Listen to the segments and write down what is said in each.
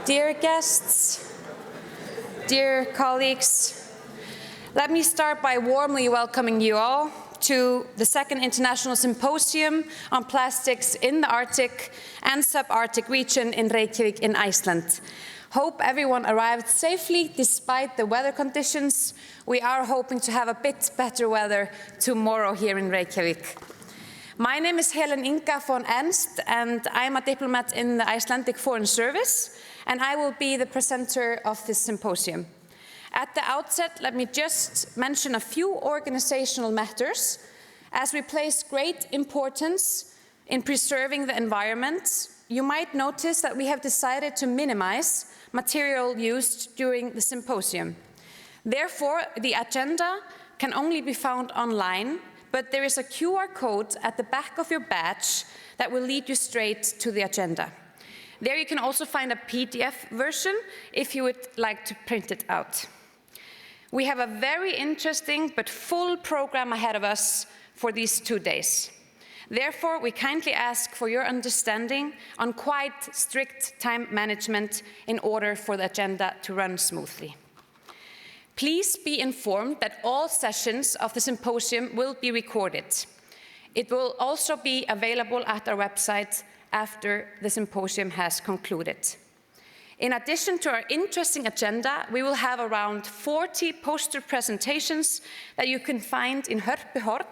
Dear guests, dear colleagues, let me start by warmly welcoming you all to the second International Symposium on Plastics in the Arctic and Subarctic region in Reykjavík in Iceland. Hope everyone arrived safely despite the weather conditions. We are hoping to have a bit better weather tomorrow here in Reykjavík. My name is Helen Inga von Ernst, and I'm a diplomat in the Icelandic Foreign Service, and I will be the presenter of this symposium. At the outset, let me just mention a few organizational matters. As we place great importance in preserving the environment, you might notice that we have decided to minimize material used during the symposium. Therefore, the agenda can only be found online, but there is a QR code at the back of your badge that will lead you straight to the agenda. There you can also find a PDF version if you would like to print it out. We have a very interesting but full program ahead of us for these 2 days. Therefore, we kindly ask for your understanding on quite strict time management in order for the agenda to run smoothly. Please be informed that all sessions of the symposium will be recorded. It will also be available at our website after the symposium has concluded. In addition to our interesting agenda, we will have around 40 poster presentations that you can find in Harpa,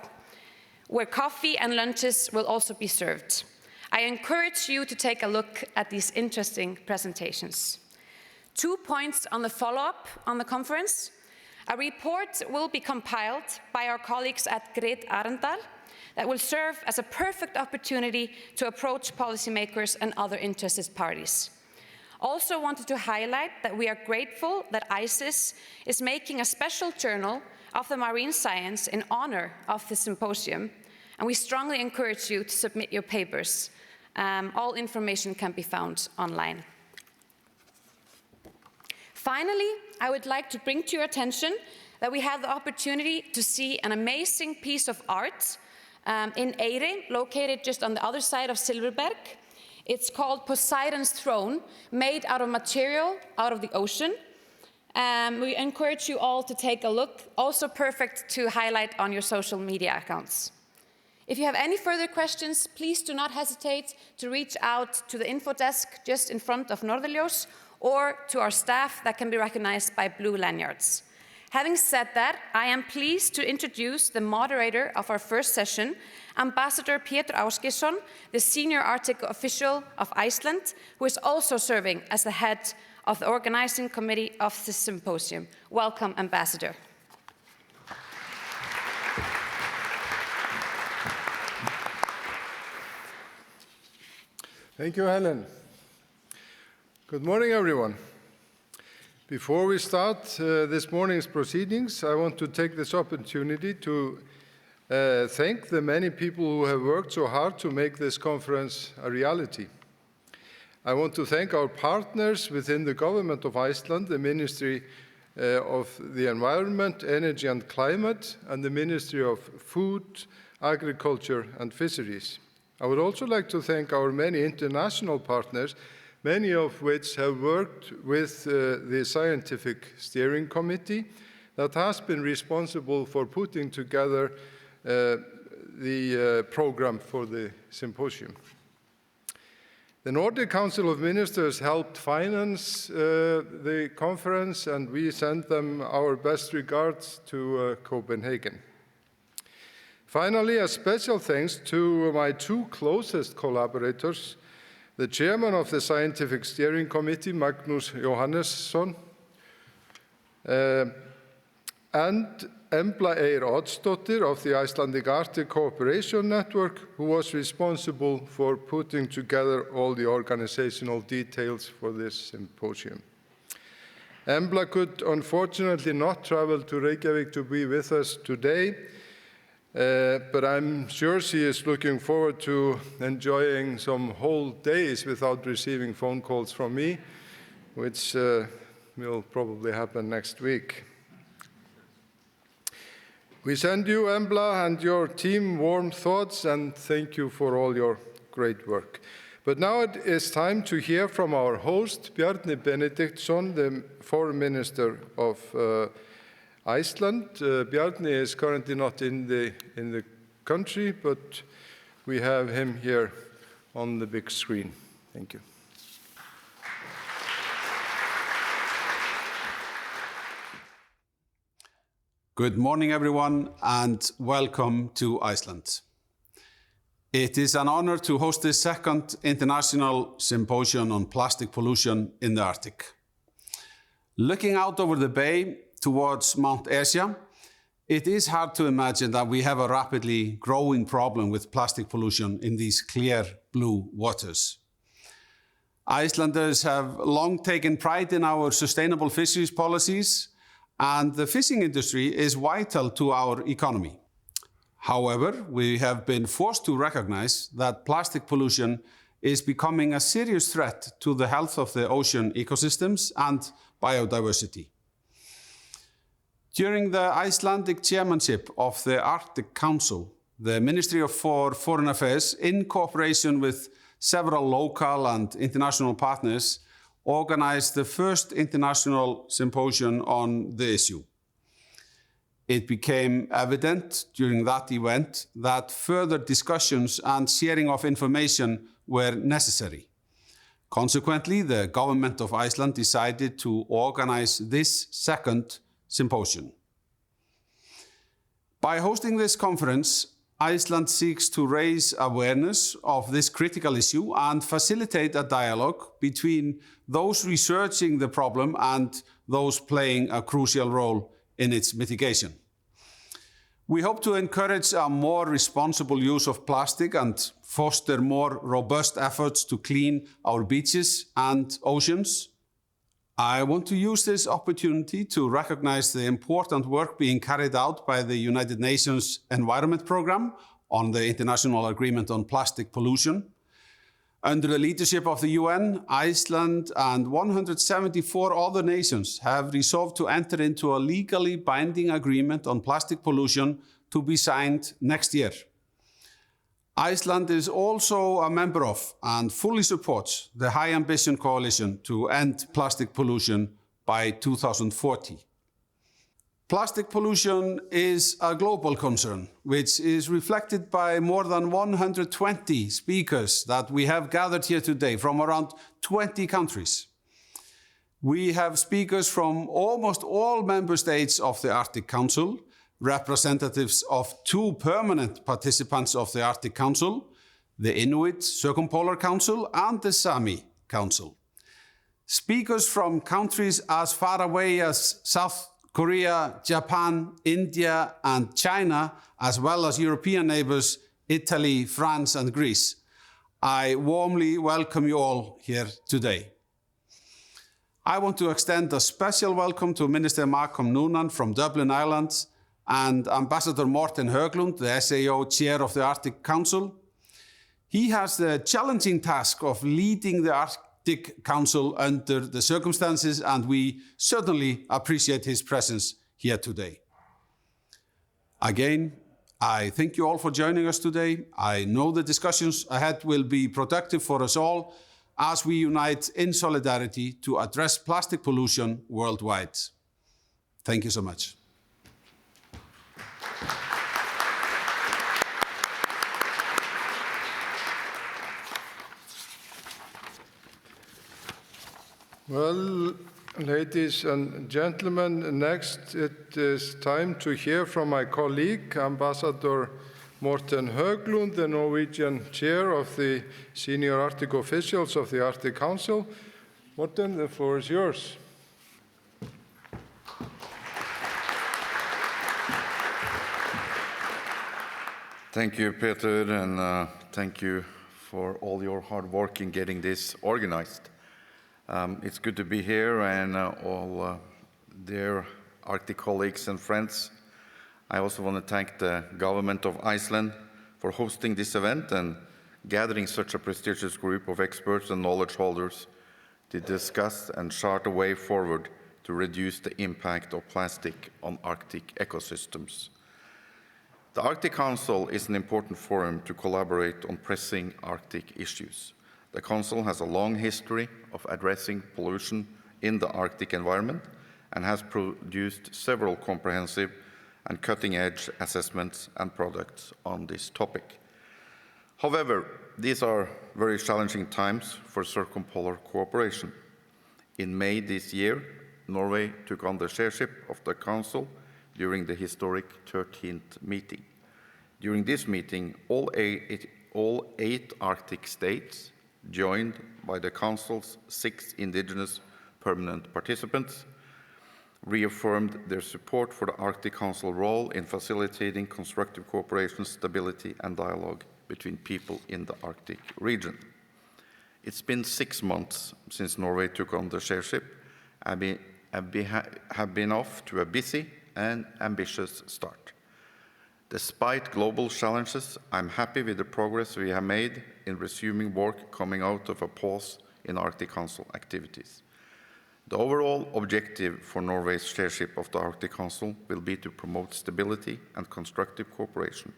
where coffee and lunches will also be served. I encourage you to take a look at these interesting presentations. 2 points on the follow-up on the conference. A report will be compiled by our colleagues at Gret Arendal that will serve as a perfect opportunity to approach policymakers and other interested parties. Also wanted to highlight that we are grateful that ICES is making a special journal of the marine science in honor of the symposium, and we strongly encourage you to submit your papers. All information can be found online. Finally, I would like to bring to your attention that we had the opportunity to see an amazing piece of art in Eyri, located just on the other side of Silverberg. It's called Poseidon's Throne, made out of material out of the ocean. We encourage you all to take a look, also perfect to highlight on your social media accounts. If you have any further questions, please do not hesitate to reach out to the info desk just in front of Norðurljós or to our staff that can be recognized by blue lanyards. Having said that, I am pleased to introduce the moderator of our first session, Ambassador Pétur Ásgeirsson, the senior Arctic official of Iceland, who is also serving as the head of the organizing committee of this symposium. Welcome, Ambassador. Thank you, Helen. Good morning, everyone. Before we start this morning's proceedings, I want to take this opportunity to thank the many people who have worked so hard to make this conference a reality. I want to thank our partners within the government of Iceland, the Ministry of the Environment, Energy and Climate, and the Ministry of Food, Agriculture and Fisheries. I would also like to thank our many international partners, many of which have worked with the Scientific Steering Committee that has been responsible for putting together the program for the symposium. The Nordic Council of Ministers helped finance the conference, and we send them our best regards to Copenhagen. Finally, a special thanks to my 2 closest collaborators, the chairman of the Scientific Steering Committee, Magnús Jóhannesson, and Embla Eir Oddsdóttir of the Icelandic Arctic Cooperation Network, who was responsible for putting together all the organizational details for this symposium. Embla could unfortunately not travel to Reykjavík to be with us today, but I'm sure she is looking forward to enjoying some whole days without receiving phone calls from me, which will probably happen next week. We send you, Embla, and your team warm thoughts and thank you for all your great work. But now it is time to hear from our host, Bjarni Benediktsson, the Foreign Minister of Iceland. Bjarni is currently not in the country, but we have him here on the big screen. Thank you. Good morning, everyone, and welcome to Iceland. It is an honor to host the second International Symposium on Plastic Pollution in the Arctic. Looking out over the bay towards Mount Asia, it is hard to imagine that we have a rapidly growing problem with plastic pollution in these clear blue waters. Icelanders have long taken pride in our sustainable fisheries policies, and the fishing industry is vital to our economy. However, we have been forced to recognize that plastic pollution is becoming a serious threat to the health of the ocean ecosystems and biodiversity. During the Icelandic chairmanship of the Arctic Council, the Ministry for Foreign Affairs, in cooperation with several local and international partners, organized the first international symposium on the issue. It became evident during that event that further discussions and sharing of information were necessary. Consequently, the government of Iceland decided to organize this second symposium. By hosting this conference, Iceland seeks to raise awareness of this critical issue and facilitate a dialogue between those researching the problem and those playing a crucial role in its mitigation. We hope to encourage a more responsible use of plastic and foster more robust efforts to clean our beaches and oceans. I want to use this opportunity to recognize the important work being carried out by the United Nations Environment Programme on the International Agreement on Plastic Pollution. Under the leadership of the UN, Iceland and 174 other nations have resolved to enter into a legally binding agreement on plastic pollution to be signed next year. Iceland is also a member of and fully supports the High Ambition Coalition to end plastic pollution by 2040. Plastic pollution is a global concern, which is reflected by more than 120 speakers that we have gathered here today from around 20 countries. We have speakers from almost all member states of the Arctic Council, representatives of 2 permanent participants of the Arctic Council, the Inuit Circumpolar Council and the Sami Council. Speakers from countries as far away as South Korea, Japan, India, and China, as well as European neighbors, Italy, France, and Greece. I warmly welcome you all here today. I want to extend a special welcome to Minister Malcolm Noonan from Dublin, Ireland, and Ambassador Morten Høglund, the SAO Chair of the Arctic Council. He has the challenging task of leading the Arctic Council under the circumstances, and we certainly appreciate his presence here today. Again, I thank you all for joining us today. I know the discussions ahead will be productive for us all as we unite in solidarity to address plastic pollution worldwide. Thank you so much. Well, ladies and gentlemen, next it is time to hear from my colleague, Ambassador Morten Høglund, the Norwegian chair of the senior Arctic officials of the Arctic Council. Morten, the floor is yours. Thank you, Peter, and thank you for all your hard work in getting this organized. It's good to be here, and all dear Arctic colleagues and friends. I also want to thank the government of Iceland for hosting this event and gathering such a prestigious group of experts and knowledge holders to discuss and chart a way forward to reduce the impact of plastic on Arctic ecosystems. The Arctic Council is an important forum to collaborate on pressing Arctic issues. The Council has a long history of addressing pollution in the Arctic environment and has produced several comprehensive and cutting-edge assessments and products on this topic. However, these are very challenging times for circumpolar cooperation. In May this year, Norway took on the chairship of the Council during the historic 13th meeting. During this meeting, all eight Arctic states, joined by the Council's 6 indigenous permanent participants, reaffirmed their support for the Arctic Council role in facilitating constructive cooperation, stability, and dialogue between people in the Arctic region. It's been 6 months since Norway took on the chairship and have been off to a busy and ambitious start. Despite global challenges, I'm happy with the progress we have made in resuming work coming out of a pause in Arctic Council activities. The overall objective for Norway's chairship of the Arctic Council will be to promote stability and constructive cooperation.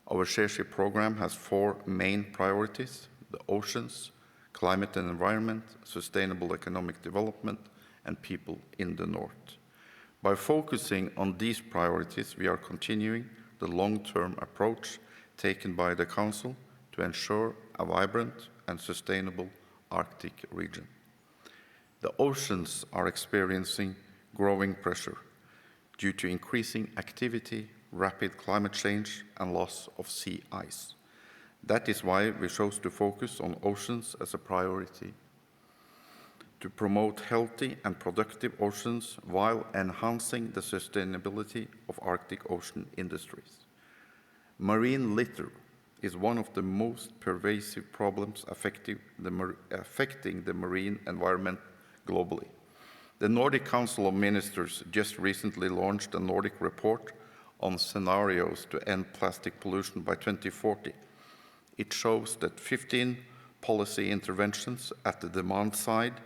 Our chairship program has 4 main priorities: the oceans, climate and environment, sustainable economic development, and people in the north. By focusing on these priorities, we are continuing the long-term approach taken by the Council to ensure a vibrant and sustainable Arctic region. The oceans are experiencing growing pressure due to increasing activity, rapid climate change, and loss of sea ice. That is why we chose to focus on oceans as a priority, to promote healthy and productive oceans while enhancing the sustainability of Arctic ocean industries. Marine litter is one of the most pervasive problems affecting the marine environment globally. The Nordic Council of Ministers just recently launched a Nordic report on scenarios to end plastic pollution by 2040. It shows that 15 policy interventions at the demand side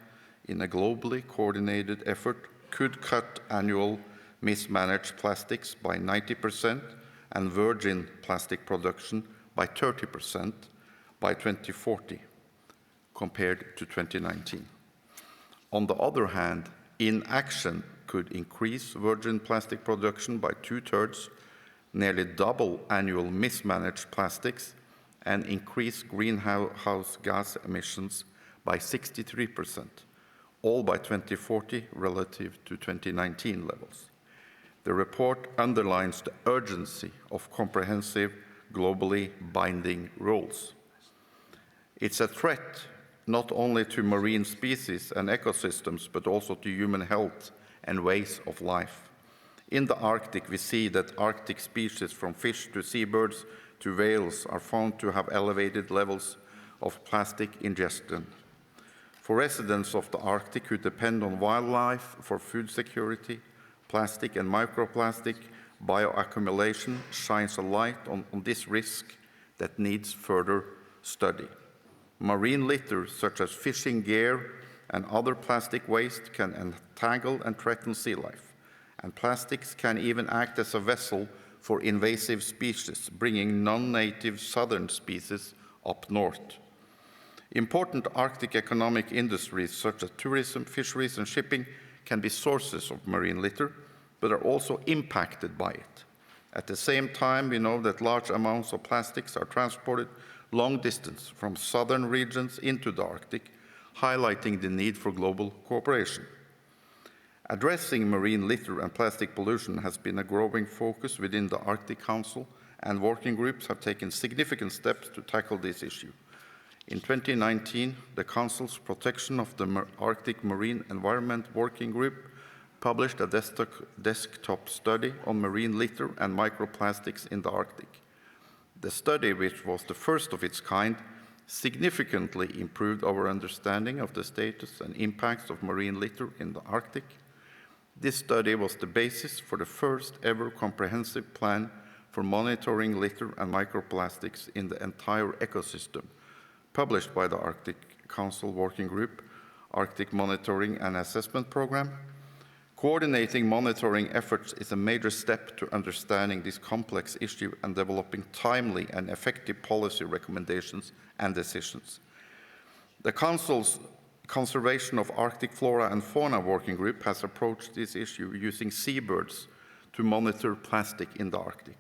in a globally coordinated effort could cut annual mismanaged plastics by 90% and virgin plastic production by 30% by 2040 compared to 2019. On the other hand, inaction could increase virgin plastic production by 2/3, nearly double annual mismanaged plastics, and increase greenhouse gas emissions by 63%, all by 2040 relative to 2019 levels. The report underlines the urgency of comprehensive, globally binding rules. It's a threat not only to marine species and ecosystems, but also to human health and ways of life. In the Arctic, we see that Arctic species from fish to seabirds to whales are found to have elevated levels of plastic ingestion. For residents of the Arctic who depend on wildlife for food security, plastic and microplastic bioaccumulation shines a light on this risk that needs further study. Marine litter, such as fishing gear and other plastic waste, can entangle and threaten sea life. And plastics can even act as a vessel for invasive species, bringing non-native southern species up north. Important Arctic economic industries such as tourism, fisheries, and shipping can be sources of marine litter, but are also impacted by it. At the same time, we know that large amounts of plastics are transported long distance from southern regions into the Arctic, highlighting the need for global cooperation. Addressing marine litter and plastic pollution has been a growing focus within the Arctic Council, and working groups have taken significant steps to tackle this issue. In 2019, the Council's Protection of the Arctic Marine Environment Working Group published a desktop study on marine litter and microplastics in the Arctic. The study, which was the first of its kind, significantly improved our understanding of the status and impacts of marine litter in the Arctic. This study was the basis for the first ever comprehensive plan for monitoring litter and microplastics in the entire ecosystem, published by the Arctic Council Working Group, Arctic Monitoring and Assessment Program. Coordinating monitoring efforts is a major step to understanding this complex issue and developing timely and effective policy recommendations and decisions. The Council's Conservation of Arctic Flora and Fauna Working Group has approached this issue using seabirds to monitor plastic in the Arctic.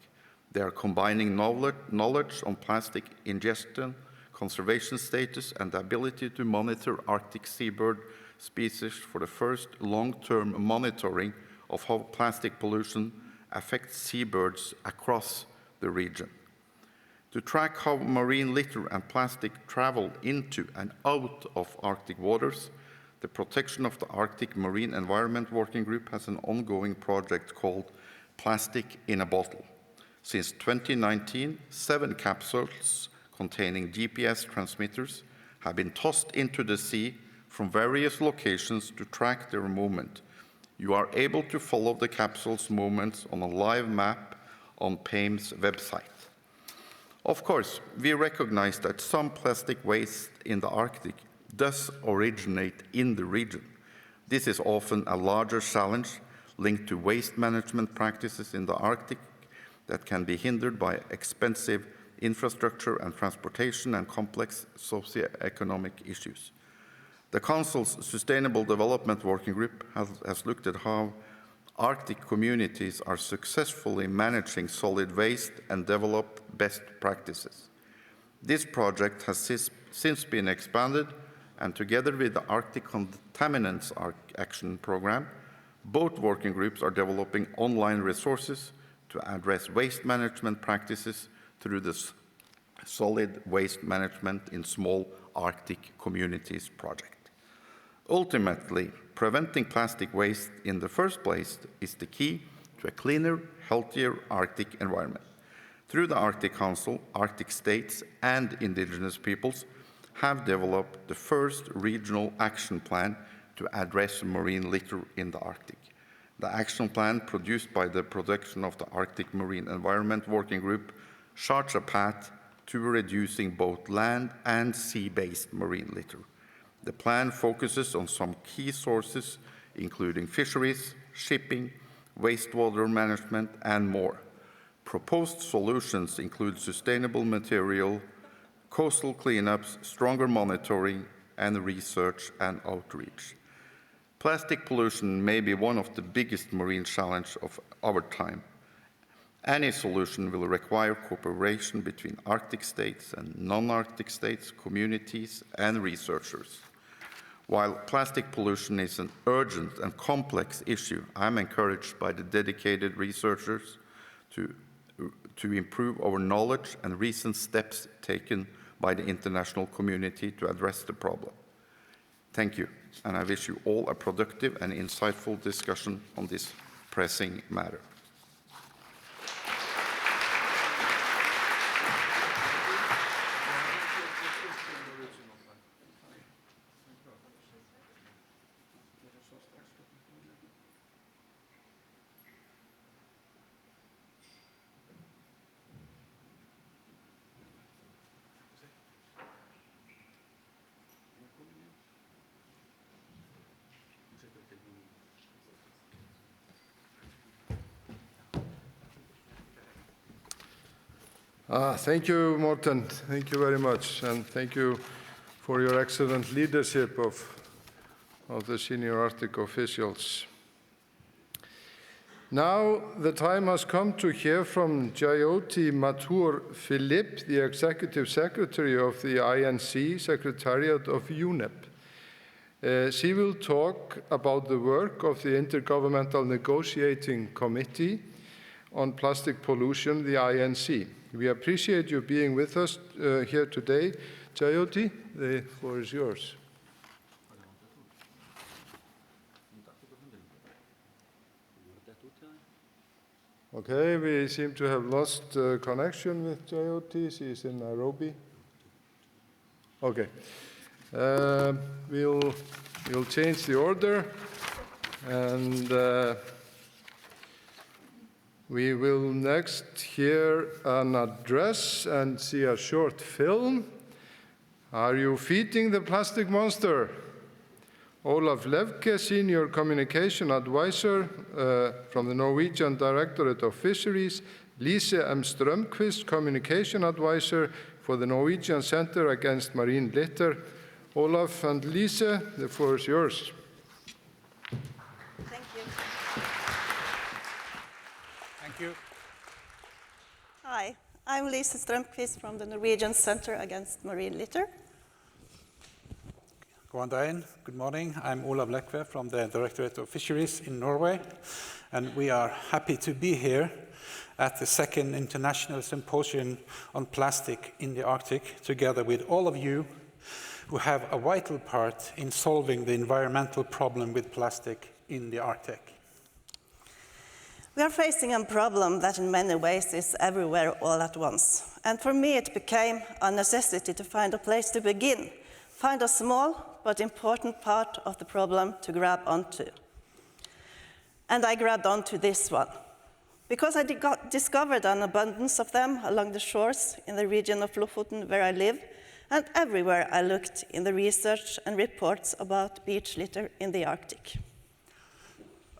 They are combining knowledge on plastic ingestion, conservation status, and the ability to monitor Arctic seabird species for the first long-term monitoring of how plastic pollution affects seabirds across the region. To track how marine litter and plastic travel into and out of Arctic waters, the Protection of the Arctic Marine Environment Working Group has an ongoing project called Plastic in a Bottle. Since 2019, 7 capsules containing GPS transmitters have been tossed into the sea from various locations to track their movement. You are able to follow the capsule's movements on a live map on PAME's website. Of course, we recognize that some plastic waste in the Arctic does originate in the region. This is often a larger challenge linked to waste management practices in the Arctic that can be hindered by expensive infrastructure and transportation and complex socioeconomic issues. The Council's Sustainable Development Working Group has looked at how Arctic communities are successfully managing solid waste and developed best practices. This project has since been expanded, and together with the Arctic Contaminants Action Program, both working groups are developing online resources to address waste management practices through the Solid Waste Management in Small Arctic Communities project. Ultimately, preventing plastic waste in the first place is the key to a cleaner, healthier Arctic environment. Through the Arctic Council, Arctic states and indigenous peoples have developed the first regional action plan to address marine litter in the Arctic. The action plan, produced by the Protection of the Arctic Marine Environment Working Group, charts a path to reducing both land and sea-based marine litter. The plan focuses on some key sources, including fisheries, shipping, wastewater management, and more. Proposed solutions include sustainable material, coastal cleanups, stronger monitoring, and research and outreach. Plastic pollution may be one of the biggest marine challenges of our time. Any solution will require cooperation between Arctic states and non-Arctic states, communities, and researchers. While plastic pollution is an urgent and complex issue, I'm encouraged by the dedicated researchers to improve our knowledge and recent steps taken by the international community to address the problem. Thank you, and I wish you all a productive and insightful discussion on this pressing matter. Thank you, Morten. Thank you very much, and thank you for your excellent leadership of the senior Arctic officials. Now the time has come to hear from Jyoti Mathur Philip, the Executive Secretary of the INC Secretariat of UNEP. She will talk about the work of the Intergovernmental Negotiating Committee on Plastic Pollution, the INC. We appreciate you being with us here today. Jyoti, the floor is yours. Okay, we seem to have lost connection with Jyoti. She is in Nairobi. Okay. We'll change the order, and we will next hear an address and see a short film. Are you feeding the plastic monster? Olaf Levke, Senior Communication Advisor from the Norwegian Directorate of Fisheries, Lise M. Strømquist, Communication Advisor for the Norwegian Center Against Marine Litter, Olaf and Lise, the floor is yours. Thank you. Thank you. Hi, I'm Lise Strømquist from the Norwegian Center Against Marine Litter. Good morning. I'm Olav Lekve from the Directorate of Fisheries in Norway, and we are happy to be here at the second International Symposium on Plastic in the Arctic, together with all of you who have a vital part in solving the environmental problem with plastic in the Arctic. We are facing a problem that in many ways is everywhere all at once. And for me it became a necessity to find a place to begin, find a small but important part of the problem to grab onto. And I grabbed onto this one, because I discovered an abundance of them along the shores in the region of Lofoten where I live, and everywhere I looked in the research and reports about beach litter in the Arctic.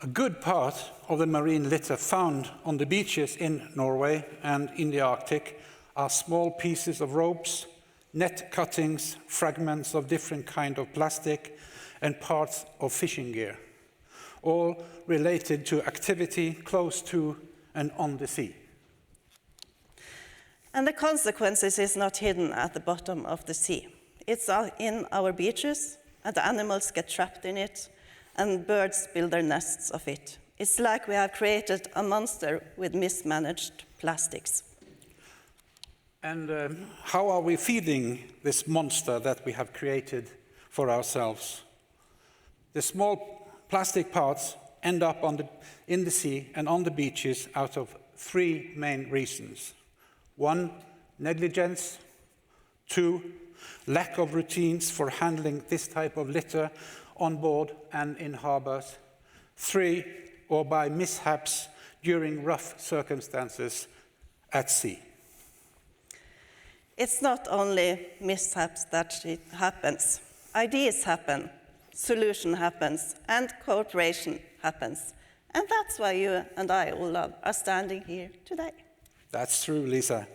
A good part of the marine litter found on the beaches in Norway and in the Arctic are small pieces of ropes, net cuttings, fragments of different kinds of plastic, and parts of fishing gear, all related to activity close to and on the sea. And the consequences is not hidden at the bottom of the sea. It's in our beaches, and the animals get trapped in it, and birds build their nests of it. It's like we have created a monster with mismanaged plastics. And how are we feeding this monster that we have created for ourselves? The small plastic parts end up in the sea and on the beaches out of three main reasons. 1, negligence. 2, lack of routines for handling this type of litter on board and in harbors. 3, or by mishaps during rough circumstances at sea. It's not only mishaps that it happens. Ideas happen, solution happens, and cooperation happens. And that's why you and I, Olav, are standing here today. That's true, Lisa.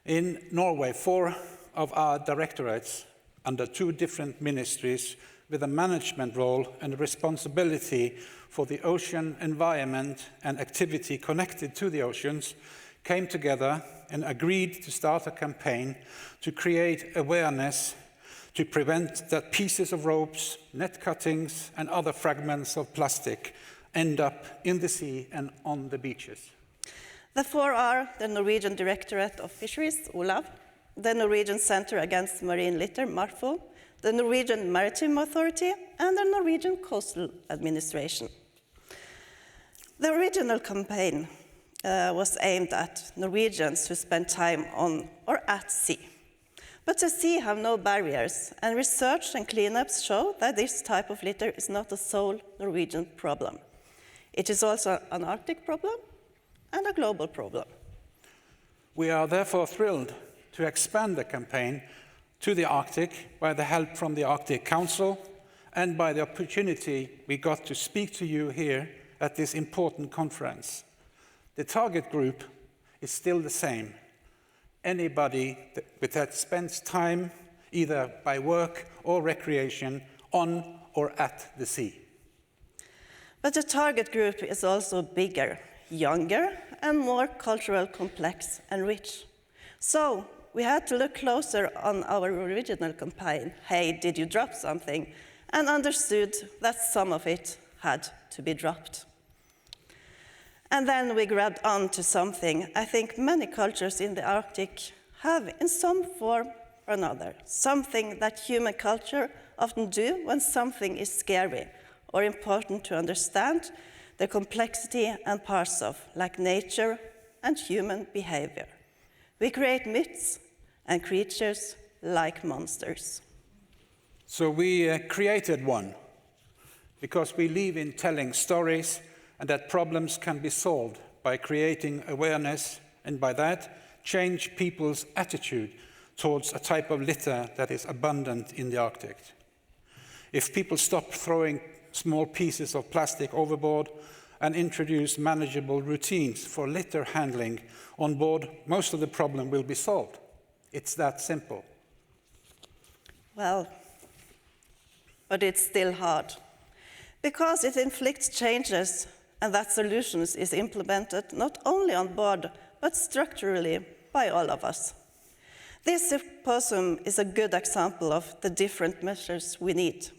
In Norway, 4 of our directorates under 2 different ministries with a management role and a responsibility for the ocean environment and activity connected to the oceans came together and agreed to start a campaign to create awareness to prevent that pieces of ropes, net cuttings, and other fragments of plastic end up in the sea and on the beaches. The 4 are the Norwegian Directorate of Fisheries, Olav, the Norwegian Center Against Marine Litter, MARFO, the Norwegian Maritime Authority, and the Norwegian Coastal Administration. The original campaign was aimed at Norwegians who spend time on or at sea. But the sea have no barriers, and research and cleanups show that this type of litter is not a sole Norwegian problem. It is also an Arctic problem and a global problem. We are therefore thrilled to expand the campaign to the Arctic by the help from the Arctic Council and by the opportunity we got to speak to you here at this important conference. The target group is still the same. Anybody that spends time, either by work or recreation, on or at the sea. But the target group is also bigger, younger, and more cultural complex and rich. So we had to look closer on our original campaign, Hey, Did You Drop Something? And understood that some of it had to be dropped. And then we grabbed on to something I think many cultures in the Arctic have in some form or another, something that human culture often do when something is scary or important to understand the complexity and parts of, like nature and human behavior. We create myths and creatures like monsters. So we created one, because we believe in telling stories and that problems can be solved by creating awareness, and by that, change people's attitude towards a type of litter that is abundant in the Arctic. If people stop throwing small pieces of plastic overboard and introduce manageable routines for litter handling on board, most of the problem will be solved. It's that simple. Well, but it's still hard. Because it inflicts changes and that solutions is implemented not only on board, but structurally by all of us. This symposium is a good example of the different measures we need,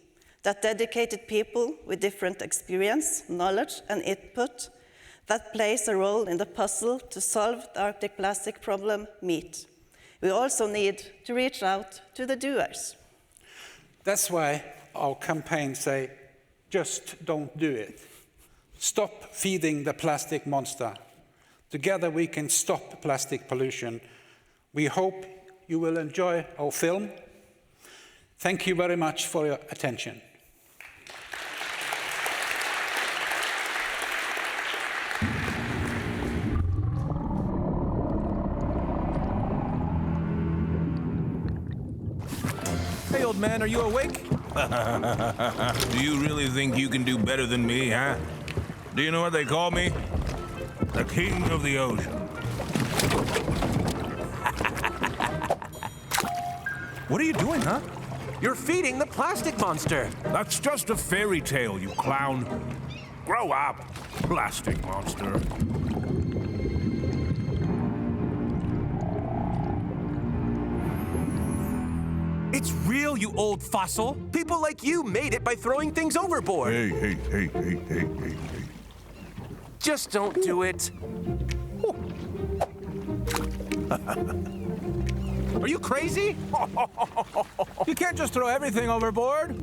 that dedicated people with different experience, knowledge, and input that plays a role in the puzzle to solve the Arctic plastic problem meet. We also need to reach out to the doers. That's why our campaigns say, just don't do it. Stop feeding the plastic monster. Together we can stop plastic pollution. We hope you will enjoy our film. Thank you very much for your attention. Hey, old man, are you awake? Do you really think you can do better than me, huh? Do you know what they call me? The king of the ocean. What are you doing, huh? You're feeding the plastic monster. That's just a fairy tale, you clown. Grow up, plastic monster. It's real, you old fossil. People like you made it by throwing things overboard. Hey. Just don't do it. Are you crazy? You can't just throw everything overboard.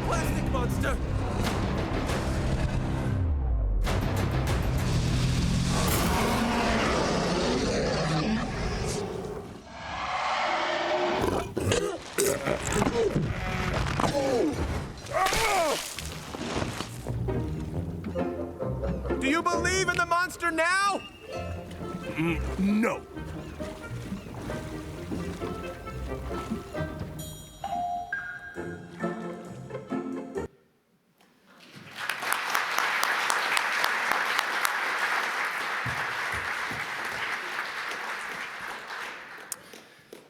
Plastic monster! Do you believe in the monster now? No.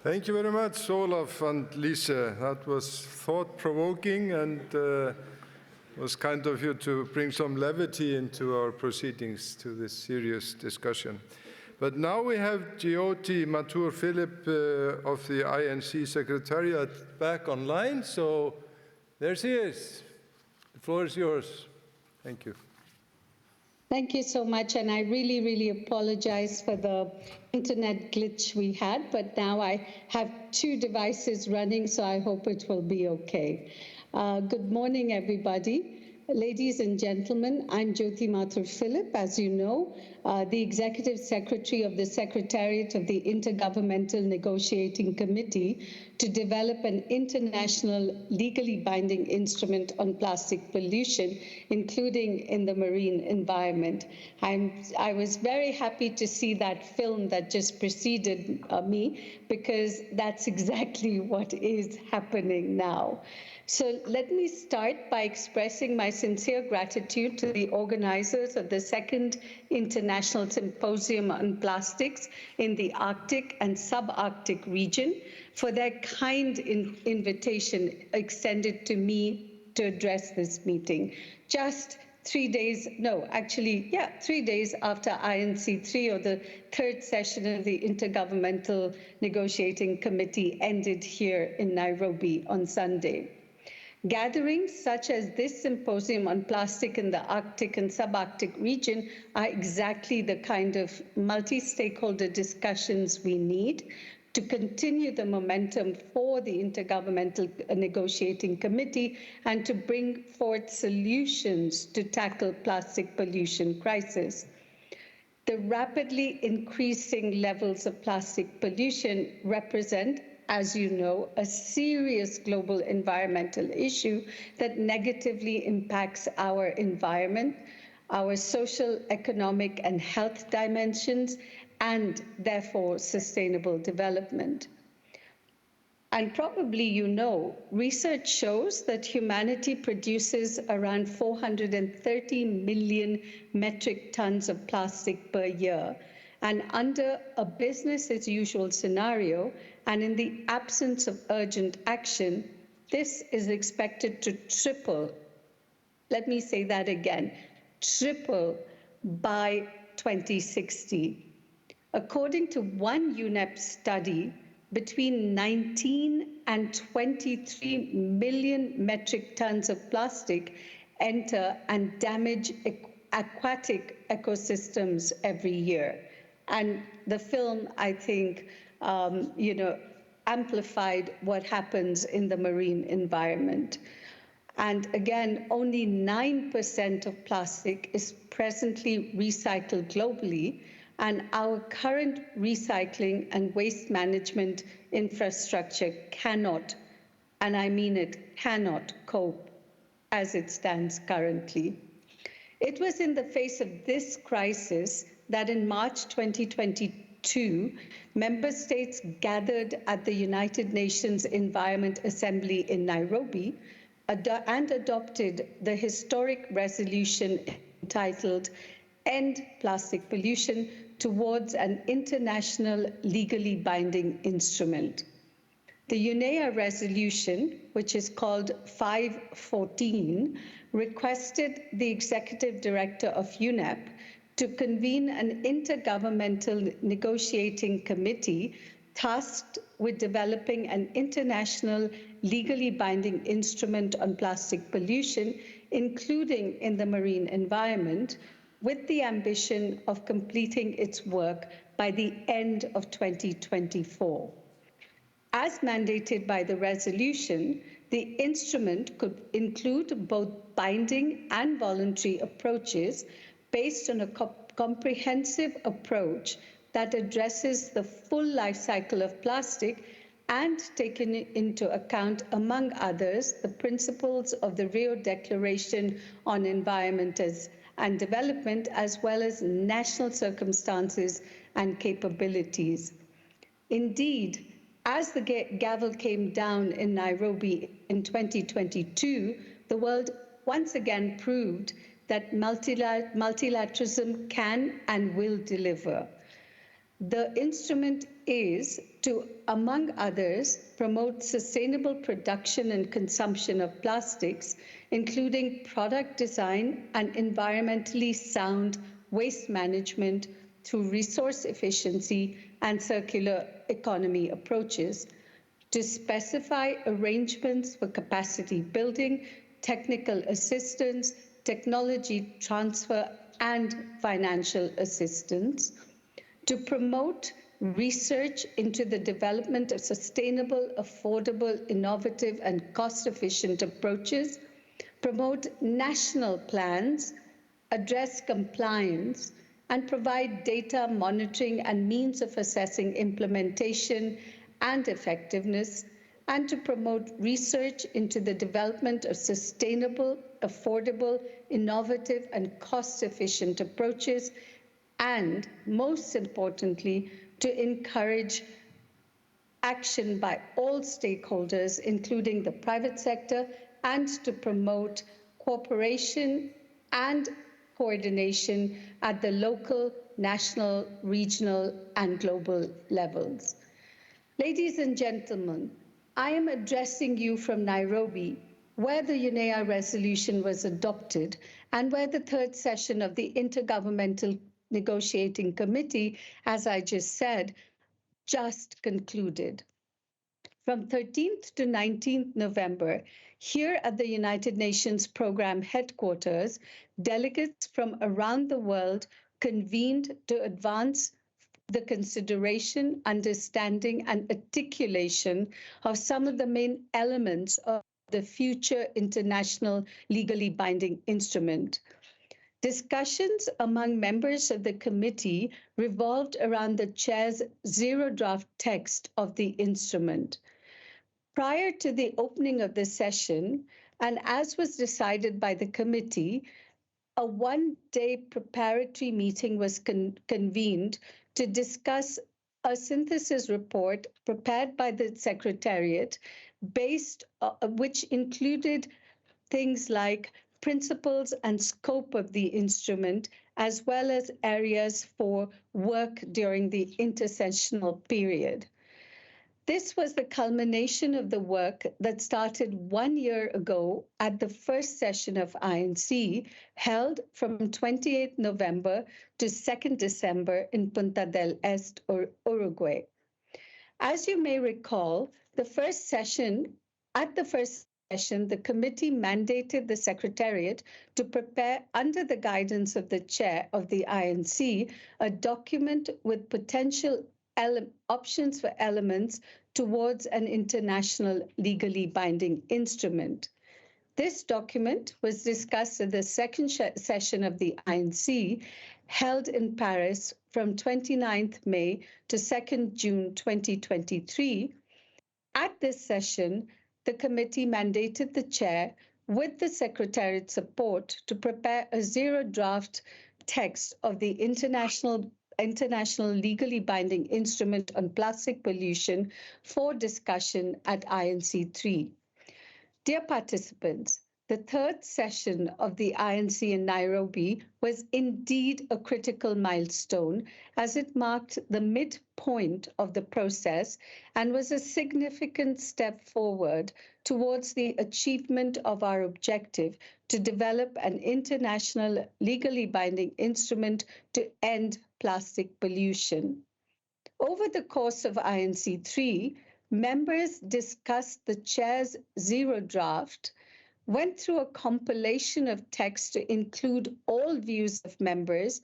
Thank you very much, Olaf and Lise. That was thought-provoking and was kind of you to bring some levity into our proceedings to this serious discussion. But now we have Jyoti Mathur Philip of the INC Secretariat back online. So there she is. The floor is yours. Thank you. Thank you so much, and I really apologize for the internet glitch we had, but now I have two devices running, so I hope it will be okay. Good morning, everybody. Ladies and gentlemen, I'm Jyoti Mathur Philip, as you know, the Executive Secretary of the Secretariat of the Intergovernmental Negotiating Committee to develop an international legally binding instrument on plastic pollution, including in the marine environment. I was very happy to see that film that just preceded me, because that's exactly what is happening now. So let me start by expressing my sincere gratitude to the organizers of the second International Symposium on Plastics in the Arctic and subarctic region for their kind invitation extended to me to address this meeting. Just 3 days, no, actually, 3 days after INC3, or the third session of the Intergovernmental Negotiating Committee, ended here in Nairobi on Sunday. Gatherings such as this symposium on plastic in the Arctic and subarctic region are exactly the kind of multi-stakeholder discussions we need to continue the momentum for the Intergovernmental Negotiating Committee and to bring forth solutions to tackle plastic pollution crisis. The rapidly increasing levels of plastic pollution represent, as you know, a serious global environmental issue that negatively impacts our environment, our social, economic, and health dimensions, and therefore sustainable development. And probably you know, research shows that humanity produces around 430 million metric tons of plastic per year. And under a business as usual scenario, and in the absence of urgent action, this is expected to triple. Let me say that again, triple by 2060. According to one UNEP study, between 19 and 23 million metric tons of plastic enter and damage aquatic ecosystems every year. And the film, I think, amplified what happens in the marine environment. And again, only 9% of plastic is presently recycled globally, and our current recycling and waste management infrastructure cannot, and I mean it, cannot cope as it stands currently. It was in the face of this crisis that in March 2022, member states gathered at the United Nations Environment Assembly in Nairobi and adopted the historic resolution entitled End Plastic Pollution towards an international legally binding instrument. The UNEA resolution, which is called 514, requested the executive director of UNEP to convene an intergovernmental negotiating committee tasked with developing an international legally binding instrument on plastic pollution, including in the marine environment, with the ambition of completing its work by the end of 2024. As mandated by the resolution, the instrument could include both binding and voluntary approaches based on a comprehensive approach that addresses the full life cycle of plastic and taking into account, among others, the principles of the Rio Declaration on Environment and Development, as well as national circumstances and capabilities. Indeed, as the gavel came down in Nairobi in 2022, the world once again proved that multilateralism can and will deliver. The instrument is to, among others, promote sustainable production and consumption of plastics, including product design and environmentally sound waste management through resource efficiency and circular economy approaches, to specify arrangements for capacity building, technical assistance, technology transfer, and financial assistance, to promote research into the development of sustainable, affordable, innovative, and cost-efficient approaches, promote national plans, address compliance, and provide data monitoring and means of assessing implementation and effectiveness, and to promote research into the development of sustainable, affordable, innovative, and cost-efficient approaches, and most importantly, to encourage action by all stakeholders, including the private sector, and to promote cooperation and coordination at the local, national, regional, and global levels. Ladies and gentlemen, I am addressing you from Nairobi, where the UNEA resolution was adopted and where the third session of the Intergovernmental Negotiating Committee, as I just said, just concluded. From 13th to 19th November, here at the United Nations Program Headquarters, delegates from around the world convened to advance the consideration, understanding, and articulation of some of the main elements of the future international legally binding instrument. Discussions among members of the committee revolved around the chair's zero draft text of the instrument. Prior to the opening of the session, and as was decided by the committee, a one-day preparatory meeting was convened to discuss a synthesis report prepared by the Secretariat which included things like principles and scope of the instrument, as well as areas for work during the intersessional period. This was the culmination of the work that started 1 year ago at the first session of INC, held from 28 November to 2nd December in Punta del Este, Uruguay. As you may recall, the first session, the committee mandated the Secretariat to prepare, under the guidance of the chair of the INC, a document with potential options for elements towards an international legally binding instrument. This document was discussed at the second session of the INC, held in Paris from 29th May to 2nd June 2023. At this session, the committee mandated the chair, with the Secretariat's support, to prepare a zero-draft text of the international legally binding instrument on plastic pollution for discussion at INC 3. Dear participants, the third session of the INC in Nairobi was indeed a critical milestone, as it marked the midpoint of the process and was a significant step forward towards the achievement of our objective to develop an international legally binding instrument to end plastic pollution. Over the course of INC 3, members discussed the chair's zero draft, went through a compilation of text to include all views of members,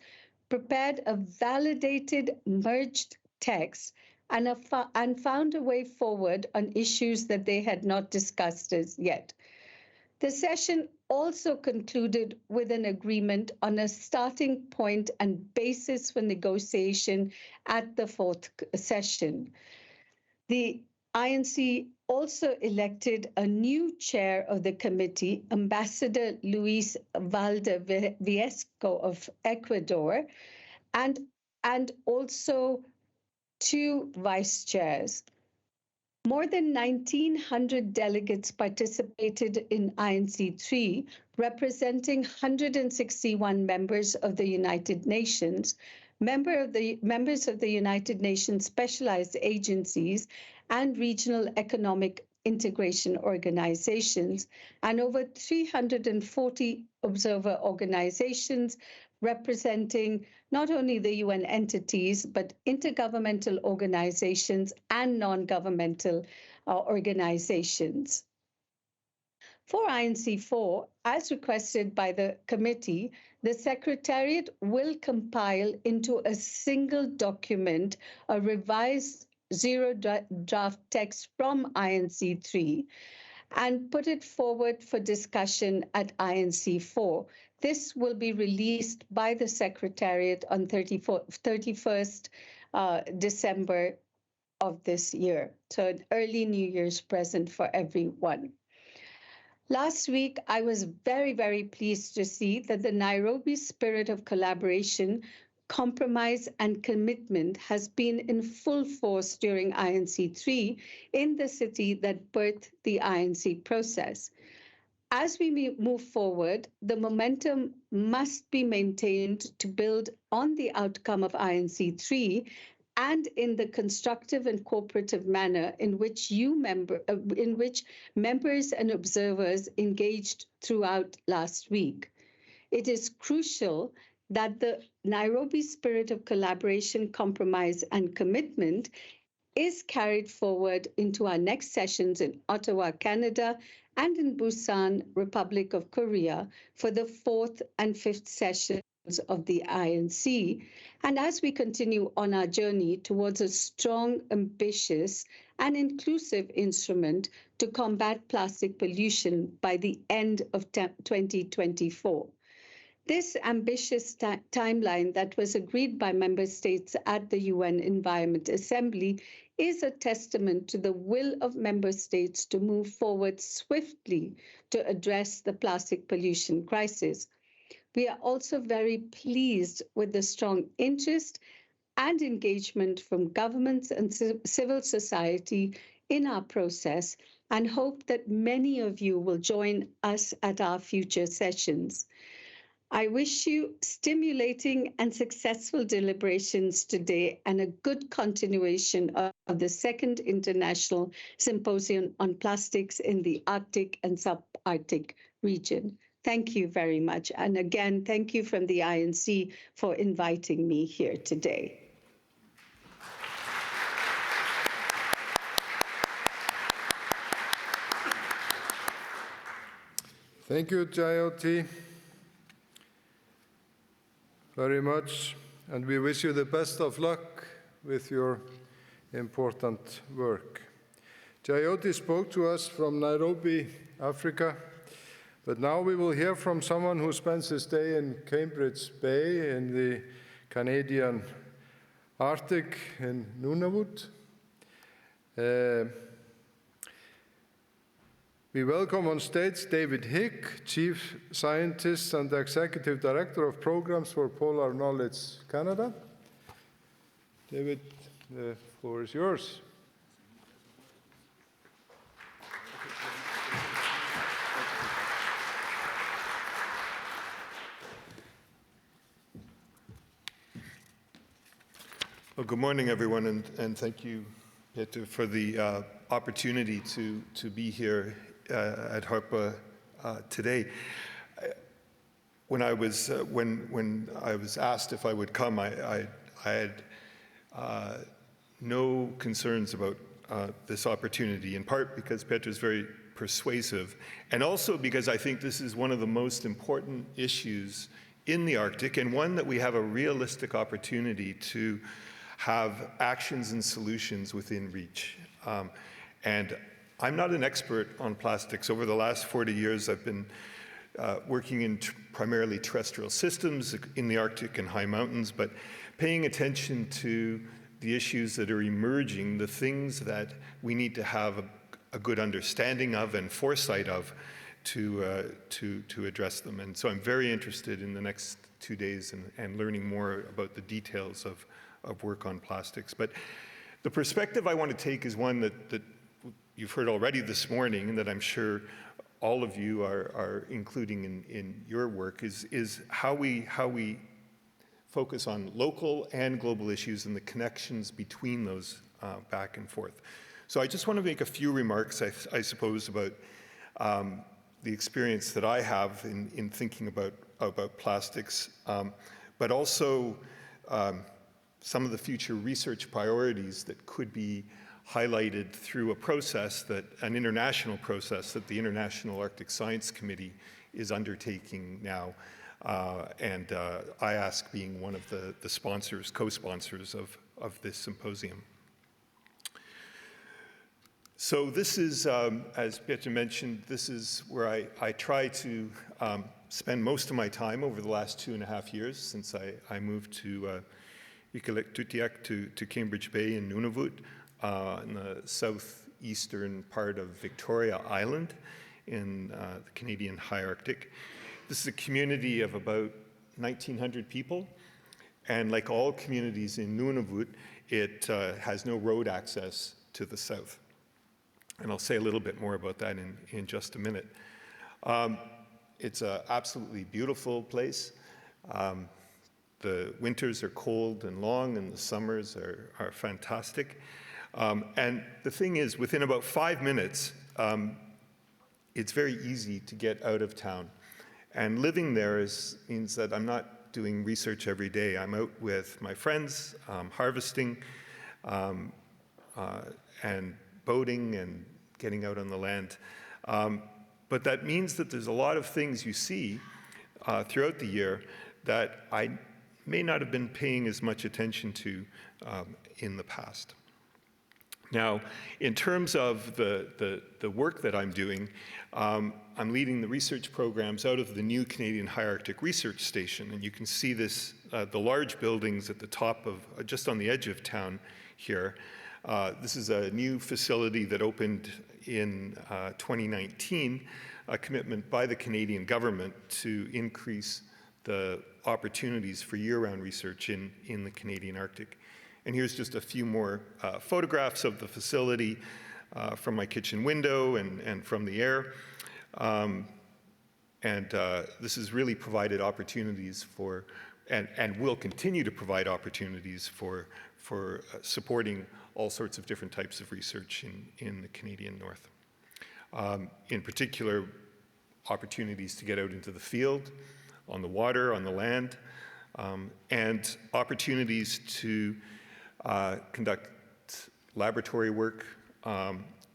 prepared a validated merged text, and found a way forward on issues that they had not discussed as yet. The session also concluded with an agreement on a starting point and basis for negotiation at the fourth session. The INC also elected a new chair of the committee, Ambassador Luis Valdivieso of Ecuador, and also 2 vice chairs. More than 1,900 delegates participated in INC 3, representing 161 members of the United Nations, members of the United Nations specialized agencies and regional economic integration organizations, and over 340 observer organizations representing not only the UN entities, but intergovernmental organizations and non-governmental organizations. For INC 4, as requested by the committee, the Secretariat will compile into a single document a revised zero-draft text from INC 3 and put it forward for discussion at INC 4. This will be released by the Secretariat on 31st December of this year. So an early New Year's present for everyone. Last week, I was very, very pleased to see that the Nairobi spirit of collaboration, compromise, and commitment has been in full force during INC 3 in the city that birthed the INC process. As we move forward, the momentum must be maintained to build on the outcome of INC 3 and in the constructive and cooperative manner in which members and observers engaged throughout last week. It is crucial that the Nairobi spirit of collaboration, compromise, and commitment is carried forward into our next sessions in Ottawa, Canada, and in Busan, Republic of Korea, for the 4th and 5th sessions of the INC, and as we continue on our journey towards a strong, ambitious, and inclusive instrument to combat plastic pollution by the end of 2024. This ambitious timeline that was agreed by member states at the UN Environment Assembly is a testament to the will of member states to move forward swiftly to address the plastic pollution crisis. We are also very pleased with the strong interest and engagement from governments and civil society in our process, and hope that many of you will join us at our future sessions. I wish you stimulating and successful deliberations today and a good continuation of the Second International Symposium on Plastics in the Arctic and Subarctic region. Thank you very much. And again, thank you from the INC for inviting me here today. Thank you, Jayoti, very much, and we wish you the best of luck with your important work. Jayoti spoke to us from Nairobi, Africa, but now we will hear from someone who spends his day in Cambridge Bay in the Canadian Arctic in Nunavut. We welcome on stage David Hick, Chief Scientist and Executive Director of Programs for Polar Knowledge Canada. David, the floor is yours. Well, good morning, everyone, and thank you, Peter, for the opportunity to be here at Harpa today. When I was asked if I would come, I had no concerns about this opportunity, in part because Peter is very persuasive, and also because I think this is one of the most important issues in the Arctic, and one that we have a realistic opportunity to have actions and solutions within reach. And I'm not an expert on plastics. Over the last 40 years, I've been working in primarily terrestrial systems in the Arctic and high mountains, but paying attention to the issues that are emerging, the things that we need to have a good understanding of and foresight of to address them. And so I'm very interested in the next 2 days and learning more about the details of work on plastics. But the perspective I want to take is one that you've heard already this morning, and that I'm sure all of you are including in your work, is how we focus on local and global issues and the connections between those back and forth. So I just want to make a few remarks, I suppose, about the experience that I have in thinking about plastics, but also some of the future research priorities that could be highlighted through an international process that the International Arctic Science Committee is undertaking now, and IASC being one of the co-sponsors of this symposium. So this is, as Peter mentioned, this is where I try to spend most of my time over the last 2.5 years since I moved to Reykjavík to Cambridge Bay in Nunavut, in the southeastern part of Victoria Island in the Canadian High Arctic. This is a community of about 1,900 people, and like all communities in Nunavut, it has no road access to the south. And I'll say a little bit more about that in just a minute. It's an absolutely beautiful place. The winters are cold and long, and the summers are fantastic. And the thing is, within about 5 minutes, it's very easy to get out of town. And living there means that I'm not doing research every day. I'm out with my friends, harvesting, and boating and getting out on the land. But that means that there's a lot of things you see throughout the year that I may not have been paying as much attention to in the past. Now, in terms of the work that I'm doing, I'm leading the research programs out of the new Canadian High Arctic Research Station, and you can see this, the large buildings at the top of, just on the edge of town here. This is a new facility that opened in 2019, a commitment by the Canadian government to increase the opportunities for year-round research in the Canadian Arctic. And here's just a few more photographs of the facility from my kitchen window and from the air. This has really provided opportunities for, and will continue to provide opportunities for supporting all sorts of different types of research in the Canadian North. In particular, opportunities to get out into the field, on the water, on the land, and opportunities to conduct laboratory work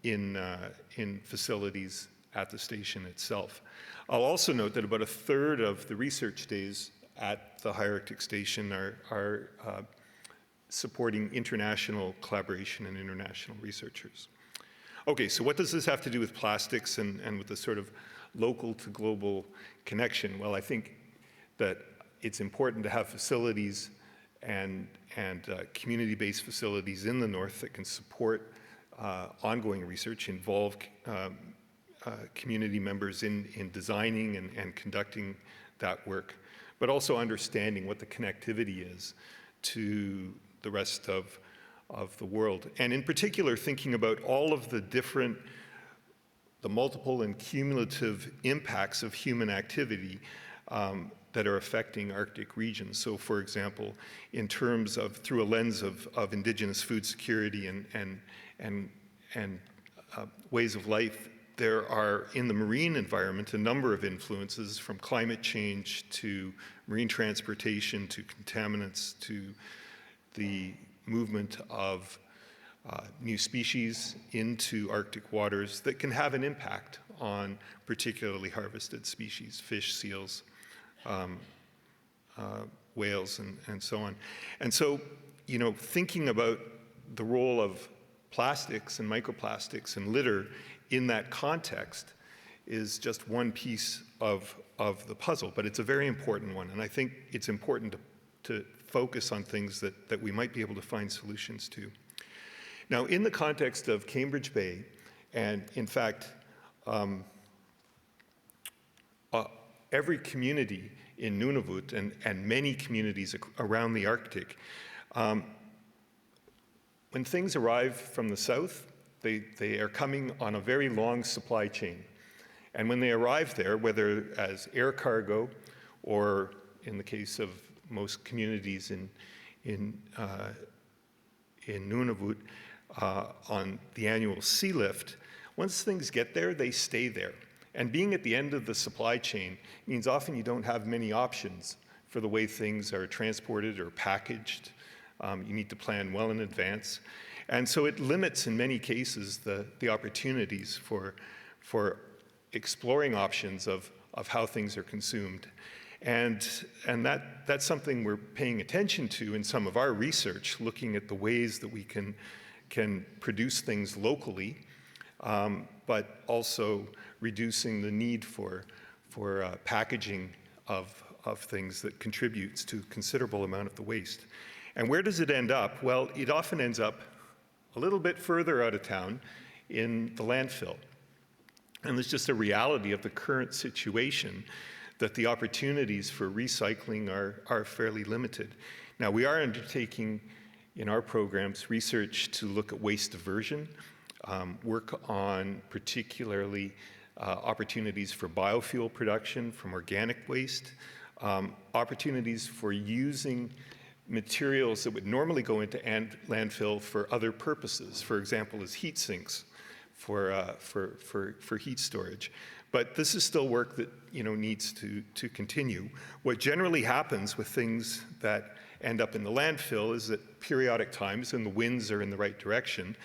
in facilities at the station itself. I'll also note that about a third of the research days at the High Arctic Station are supporting international collaboration and international researchers. Okay, so what does this have to do with plastics and with the sort of local to global connection? Well, I think that it's important to have facilities and community-based facilities in the North that can support ongoing research, involve community members in designing and conducting that work, but also understanding what the connectivity is to the rest of the world. And in particular, thinking about all of the multiple and cumulative impacts of human activity that are affecting Arctic regions. So for example, in terms of, through a lens of indigenous food security and ways of life, there are, in the marine environment, a number of influences from climate change to marine transportation to contaminants to the movement of new species into Arctic waters that can have an impact on particularly harvested species, fish, seals, whales, and so on. And so, you know, thinking about the role of plastics and microplastics and litter in that context is just one piece of the puzzle, but it's a very important one. And I think it's important to focus on things that we might be able to find solutions to. Now, in the context of Cambridge Bay, and in fact, every community in Nunavut and many communities around the Arctic, when things arrive from the south, they are coming on a very long supply chain. And when they arrive there, whether as air cargo or in the case of most communities in Nunavut on the annual sea lift, once things get there, they stay there. And being at the end of the supply chain means often you don't have many options for the way things are transported or packaged. You need to plan well in advance. And so it limits, in many cases, the opportunities for exploring options of how things are consumed. And that's something we're paying attention to in some of our research, looking at the ways that we can produce things locally, but also reducing the need for packaging of things that contributes to a considerable amount of the waste. And where does it end up? Well, it often ends up a little bit further out of town in the landfill. And there's just a reality of the current situation that the opportunities for recycling are fairly limited. Now, we are undertaking in our programs research to look at waste diversion, work on particularly opportunities for biofuel production from organic waste, opportunities for using materials that would normally go into landfill for other purposes, for example, as heat sinks for heat storage. But this is still work that needs to continue. What generally happens with things that end up in the landfill is that periodic times, when the winds are in the right direction,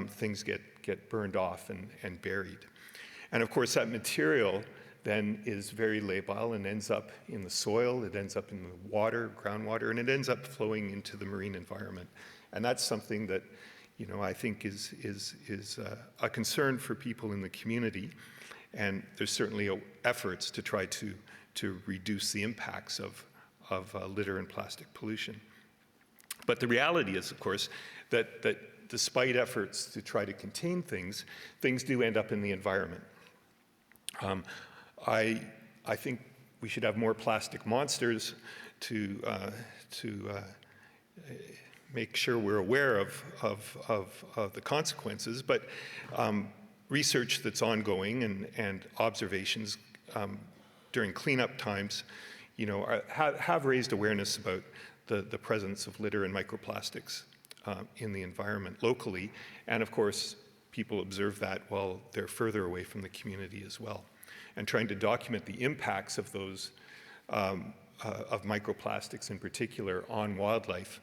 things get burned off and buried. And of course, that material then is very labile and ends up in the soil, it ends up in the water, groundwater, and it ends up flowing into the marine environment. And that's something that I think is a concern for people in the community. And there's certainly efforts to try to reduce the impacts of litter and plastic pollution. But the reality is, of course, that despite efforts to try to contain things do end up in the environment. I think we should have more plastic monsters to make sure we're aware of the consequences, but research that's ongoing and observations during cleanup times, have raised awareness about the presence of litter and microplastics in the environment locally. And of course, people observe that while they're further away from the community as well. And trying to document the impacts of those, of microplastics in particular on wildlife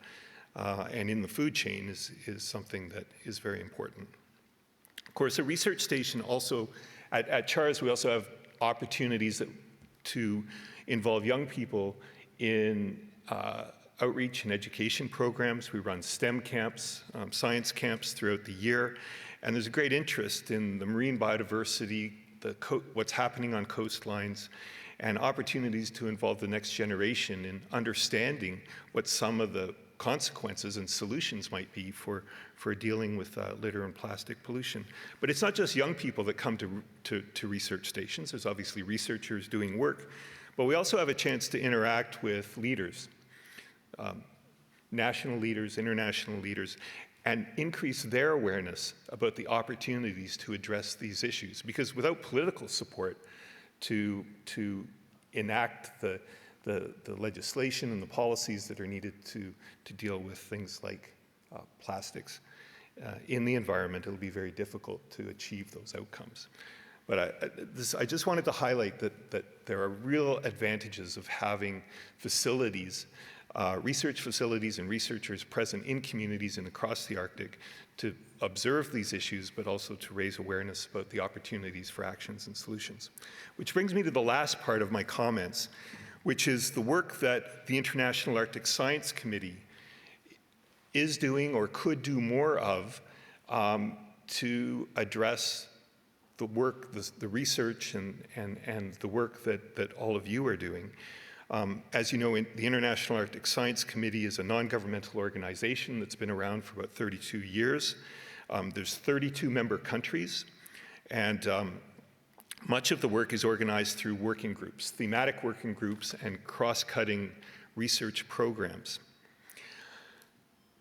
and in the food chain is something that is very important. Of course, a research station also, at CHARS, we also have opportunities to involve young people in outreach and education programs. We run STEM camps, science camps throughout the year, and there's a great interest in the marine biodiversity, what's happening on coastlines, and opportunities to involve the next generation in understanding what some of the consequences and solutions might be for dealing with litter and plastic pollution. But it's not just young people that come to research stations. There's obviously researchers doing work, but we also have a chance to interact with leaders, national leaders, international leaders, and increase their awareness about the opportunities to address these issues. Because without political support to enact the legislation and the policies that are needed to deal with things like plastics in the environment, it'll be very difficult to achieve those outcomes. But I just wanted to highlight that there are real advantages of having facilities, research facilities and researchers present in communities and across the Arctic to observe these issues, but also to raise awareness about the opportunities for actions and solutions. Which brings me to the last part of my comments, which is the work that the International Arctic Science Committee is doing or could do more of to address the work, the research and the work that all of you are doing. As you know, the International Arctic Science Committee is a non-governmental organization that's been around for about 32 years. There's 32 member countries, and much of the work is organized through working groups, thematic working groups, and cross-cutting research programs.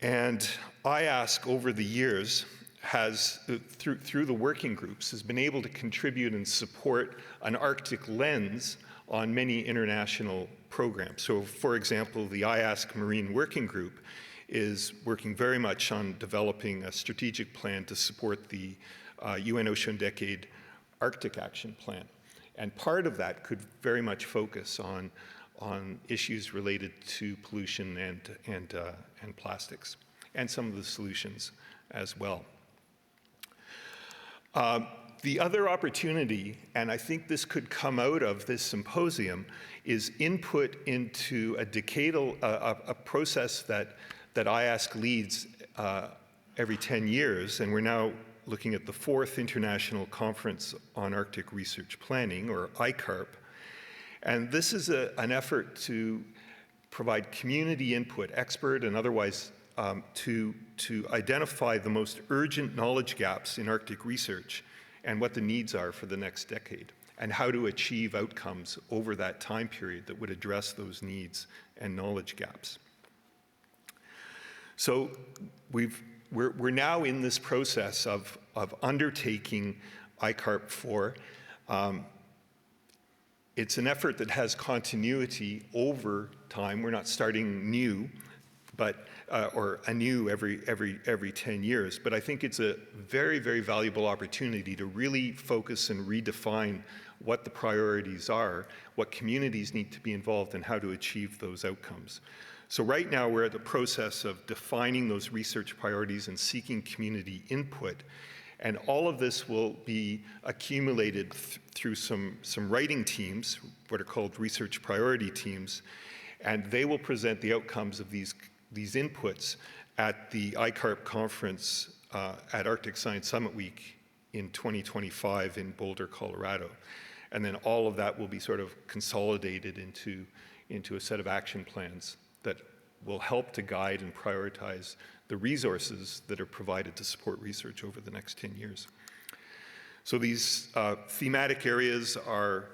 And IASC over the years has, through the working groups, has been able to contribute and support an Arctic lens on many international programs. So, for example, the IASC Marine Working Group is working very much on developing a strategic plan to support the UN Ocean Decade Arctic Action Plan. And part of that could very much focus on issues related to pollution and plastics, and some of the solutions as well. The other opportunity, and I think this could come out of this symposium, is input into a decadal, a process that IASC leads every 10 years, and we're now looking at the 4th International Conference on Arctic Research Planning, or ICARP. And this is an effort to provide community input, expert and otherwise, to identify the most urgent knowledge gaps in Arctic research and what the needs are for the next decade, and how to achieve outcomes over that time period that would address those needs and knowledge gaps. So we're now in this process of undertaking ICARP 4. It's an effort that has continuity over time. We're not starting new, but or anew every 10 years. But I think it's a very, very valuable opportunity to really focus and redefine what the priorities are, what communities need to be involved, and how to achieve those outcomes. So right now we're at the process of defining those research priorities and seeking community input. And all of this will be accumulated through some writing teams, what are called research priority teams, and they will present the outcomes of these inputs at the ICARP conference at Arctic Science Summit Week in 2025 in Boulder, Colorado. And then all of that will be sort of consolidated into a set of action plans that will help to guide and prioritize the resources that are provided to support research over the next 10 years. So these thematic areas are,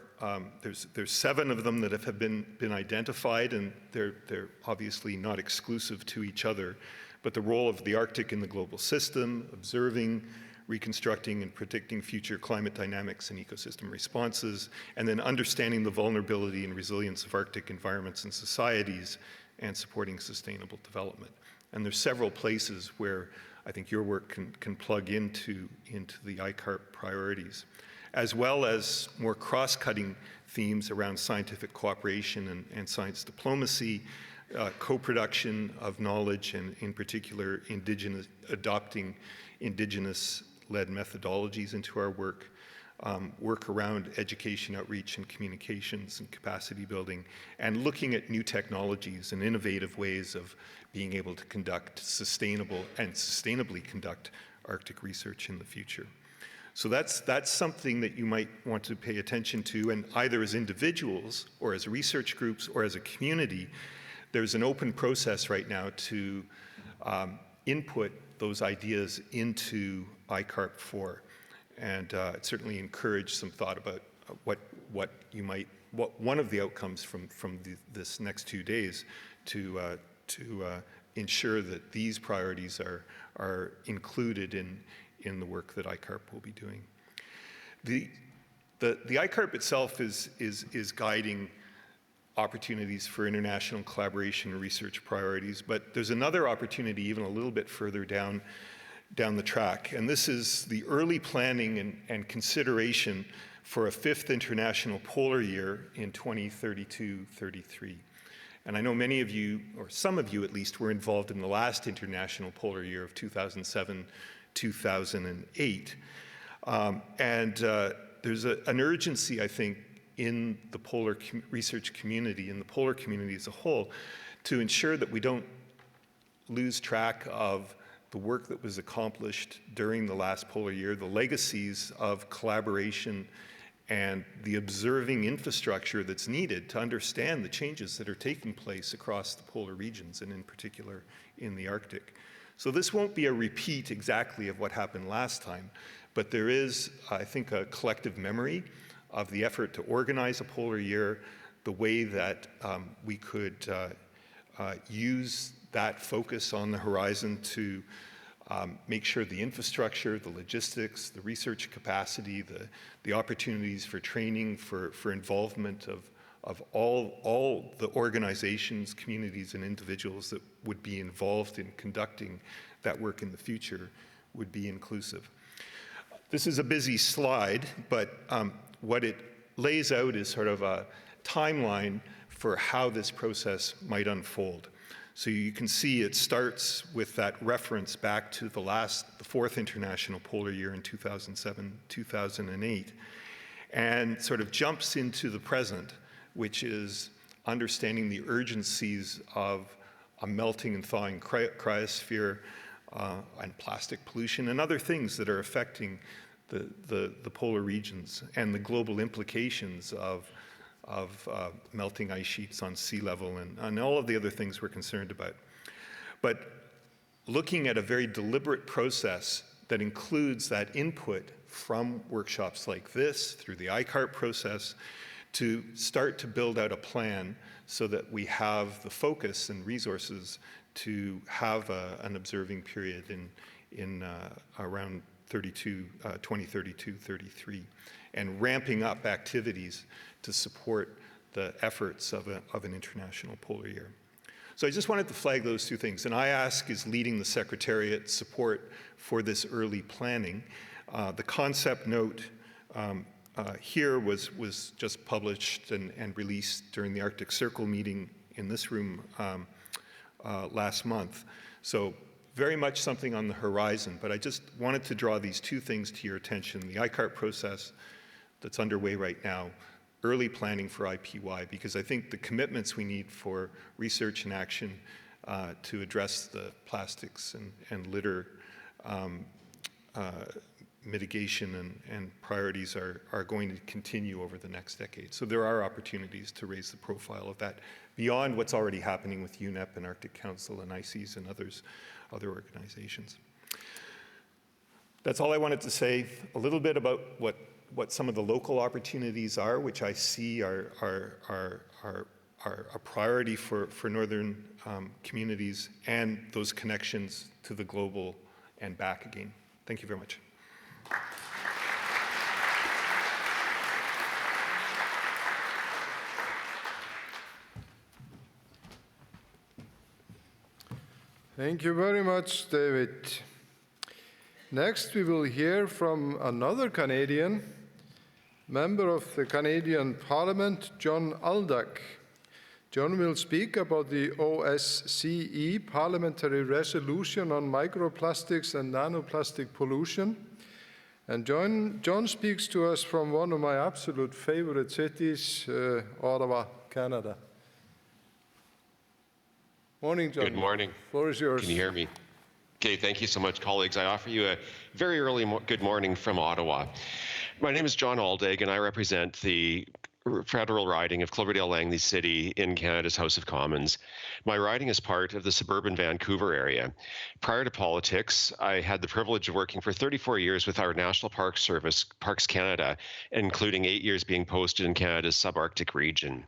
there's 7 of them that have been identified, and they're obviously not exclusive to each other, but the role of the Arctic in the global system, observing, reconstructing and predicting future climate dynamics and ecosystem responses, and then understanding the vulnerability and resilience of Arctic environments and societies, and supporting sustainable development. And there's several places where I think your work can plug into the ICARP priorities, as well as more cross-cutting themes around scientific cooperation and science diplomacy, co-production of knowledge, and in particular, adopting indigenous-led methodologies into our work, work around education, outreach, and communications and capacity building, and looking at new technologies and innovative ways of being able to conduct sustainably conduct Arctic research in the future. So that's something that you might want to pay attention to, and either as individuals or as research groups or as a community, there's an open process right now to input those ideas into ICARP 4. And it certainly encouraged some thought about what one of the outcomes from this next 2 days to ensure that these priorities are included in the work that ICARP will be doing. The ICARP itself is guiding opportunities for international collaboration and research priorities, but there's another opportunity even a little bit further down the track, and this is the early planning and consideration for a 5th International Polar Year in 2032-33. And I know many of you, or some of you at least, were involved in the last International Polar Year of 2007-2008. There's an urgency, I think, in the polar research community, in the polar community as a whole, to ensure that we don't lose track of the work that was accomplished during the last polar year, the legacies of collaboration and the observing infrastructure that's needed to understand the changes that are taking place across the polar regions, and in particular in the Arctic. So this won't be a repeat exactly of what happened last time, but there is, I think, a collective memory of the effort to organize a polar year, the way that we could use that focus on the horizon to make sure the infrastructure, the logistics, the research capacity, the opportunities for training, for involvement of all the organizations, communities, and individuals that would be involved in conducting that work in the future would be inclusive. This is a busy slide, but what it lays out is sort of a timeline for how this process might unfold. So you can see it starts with that reference back to the 4th International Polar Year in 2007-2008, and sort of jumps into the present, which is understanding the urgencies of a melting and thawing cryosphere and plastic pollution and other things that are affecting the polar regions, and the global implications of melting ice sheets on sea level and all of the other things we're concerned about. But looking at a very deliberate process that includes that input from workshops like this, through the ICARP process, to start to build out a plan so that we have the focus and resources to have an observing period in around 2032-33, and ramping up activities to support the efforts of an international polar year. So I just wanted to flag those two things. And IASC is leading the Secretariat support for this early planning. The concept note here was just published and released during the Arctic Circle meeting in this room last month. So very much something on the horizon, but I just wanted to draw these two things to your attention: the ICARP process that's underway right now, early planning for IPY, because I think the commitments we need for research and action to address the plastics and litter mitigation and priorities are going to continue over the next decade. So there are opportunities to raise the profile of that beyond what's already happening with UNEP and Arctic Council and ICES and other organizations. That's all I wanted to say. A little bit about what some of the local opportunities are, which I see are a priority for northern communities and those connections to the global and back again. Thank you very much. Thank you very much, David. Next, we will hear from another Canadian, member of the Canadian Parliament, John Aldag. John will speak about the OSCE Parliamentary Resolution on Microplastics and Nanoplastic Pollution. And John speaks to us from one of my absolute favorite cities, Ottawa, Canada. Morning, John. Good morning. The floor is yours. Can you hear me? Okay, thank you so much, colleagues. I offer you a very early good morning from Ottawa. My name is John Aldag, and I represent the federal riding of Cloverdale-Langley City in Canada's House of Commons. My riding is part of the suburban Vancouver area. Prior to politics, I had the privilege of working for 34 years with our National Park Service, Parks Canada, including 8 years being posted in Canada's subarctic region.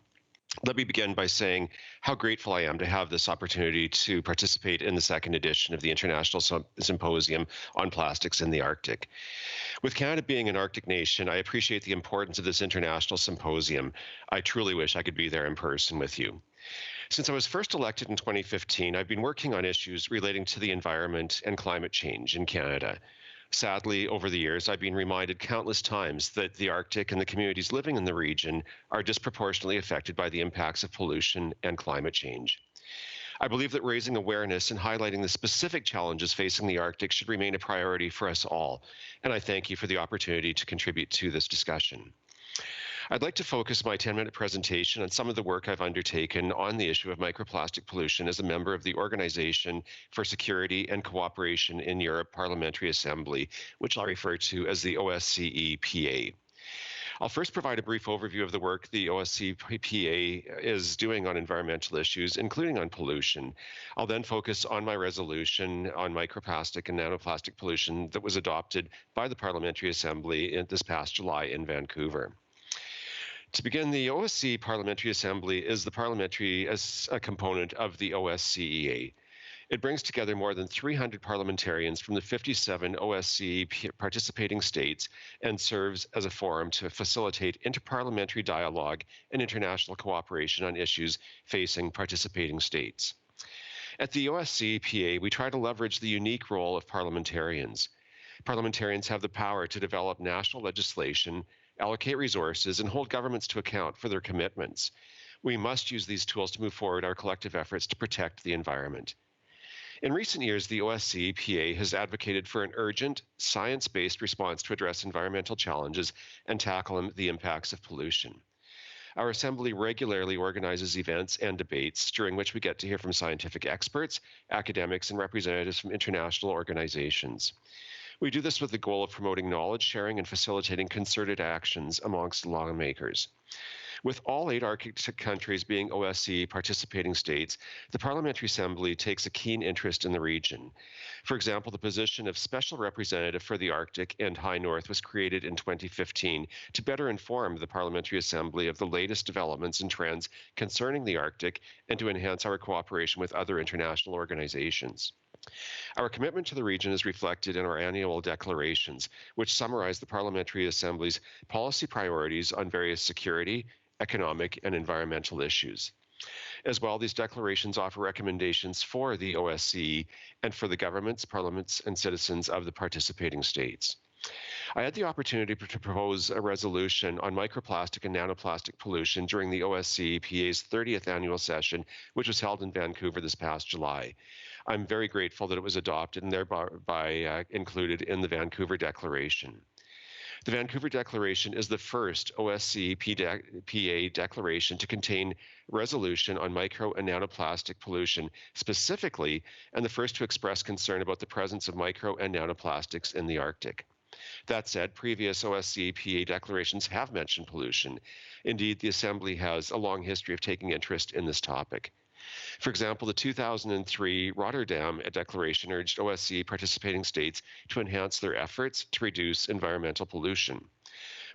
Let me begin by saying how grateful I am to have this opportunity to participate in the second edition of the International Symposium on Plastics in the Arctic. With Canada being an Arctic nation, I appreciate the importance of this international symposium. I truly wish I could be there in person with you. Since I was first elected in 2015, I've been working on issues relating to the environment and climate change in Canada. Sadly, over the years, I've been reminded countless times that the Arctic and the communities living in the region are disproportionately affected by the impacts of pollution and climate change. I believe that raising awareness and highlighting the specific challenges facing the Arctic should remain a priority for us all, and I thank you for the opportunity to contribute to this discussion. I'd like to focus my 10-minute presentation on some of the work I've undertaken on the issue of microplastic pollution as a member of the Organization for Security and Cooperation in Europe Parliamentary Assembly, which I'll refer to as the OSCE-PA. I'll first provide a brief overview of the work the OSCE-PA is doing on environmental issues, including on pollution. I'll then focus on my resolution on microplastic and nanoplastic pollution that was adopted by the Parliamentary Assembly this past July in Vancouver. To begin, the OSCE Parliamentary Assembly is the parliamentary as a component of the OSCEA. It brings together more than 300 parliamentarians from the 57 OSCE participating states and serves as a forum to facilitate interparliamentary dialogue and international cooperation on issues facing participating states. At the OSCE-PA, we try to leverage the unique role of parliamentarians. Parliamentarians have the power to develop national legislation, allocate resources, and hold governments to account for their commitments. We must use these tools to move forward our collective efforts to protect the environment. In recent years, the OSCE-PA has advocated for an urgent, science-based response to address environmental challenges and tackle the impacts of pollution. Our Assembly regularly organizes events and debates during which we get to hear from scientific experts, academics, and representatives from international organizations. We do this with the goal of promoting knowledge sharing and facilitating concerted actions amongst lawmakers. With all 8 Arctic countries being OSCE participating states, the Parliamentary Assembly takes a keen interest in the region. For example, the position of Special Representative for the Arctic and High North was created in 2015 to better inform the Parliamentary Assembly of the latest developments and trends concerning the Arctic and to enhance our cooperation with other international organizations. Our commitment to the region is reflected in our annual declarations, which summarize the Parliamentary Assembly's policy priorities on various security, economic, and environmental issues. As well, these declarations offer recommendations for the OSCE and for the governments, parliaments, and citizens of the participating states. I had the opportunity to propose a resolution on microplastic and nanoplastic pollution during the OSCE-PA's 30th annual session, which was held in Vancouver this past July. I'm very grateful that it was adopted and thereby included in the Vancouver Declaration. The Vancouver Declaration is the first OSCE-PA declaration to contain resolution on micro and nanoplastic pollution specifically, and the first to express concern about the presence of micro and nanoplastics in the Arctic. That said, previous OSCE-PA declarations have mentioned pollution. Indeed, the Assembly has a long history of taking interest in this topic. For example, the 2003 Rotterdam Declaration urged OSCE participating states to enhance their efforts to reduce environmental pollution.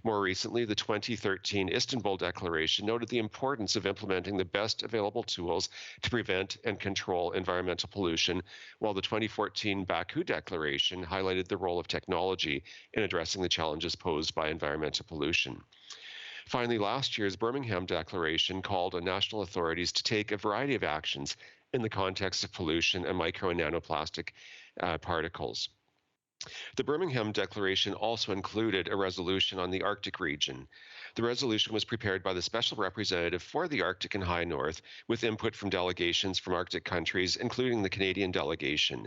More recently, the 2013 Istanbul Declaration noted the importance of implementing the best available tools to prevent and control environmental pollution, while the 2014 Baku Declaration highlighted the role of technology in addressing the challenges posed by environmental pollution. Finally, last year's Birmingham Declaration called on national authorities to take a variety of actions in the context of pollution and micro and nanoplastic particles. The Birmingham Declaration also included a resolution on the Arctic region. The resolution was prepared by the Special Representative for the Arctic and High North, with input from delegations from Arctic countries, including the Canadian delegation.